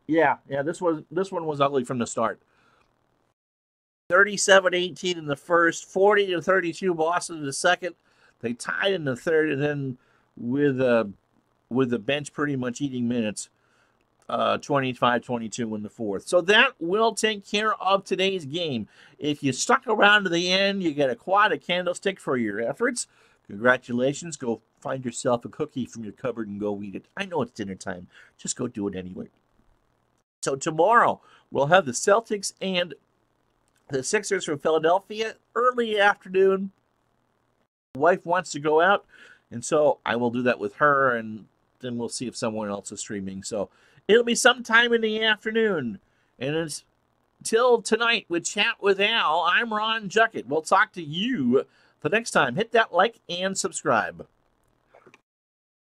this one was ugly from the start. 37-18 in the first, 40-32 Boston in the second. They tied in the third, and then with the bench pretty much eating minutes, 25-22 in the fourth. So that will take care of today's game. If you stuck around to the end, you get a quad, a candlestick for your efforts. Congratulations. Go find yourself a cookie from your cupboard and go eat it. I know it's dinner time. Just go do it anyway. So tomorrow, we'll have the Celtics and the Sixers from Philadelphia early afternoon. Wife wants to go out, and so I will do that with her, and then we'll see if someone else is streaming. So it'll be sometime in the afternoon. And until tonight with Chat with Al, I'm Ron Juckett. We'll talk to you the next time. Hit that like and subscribe.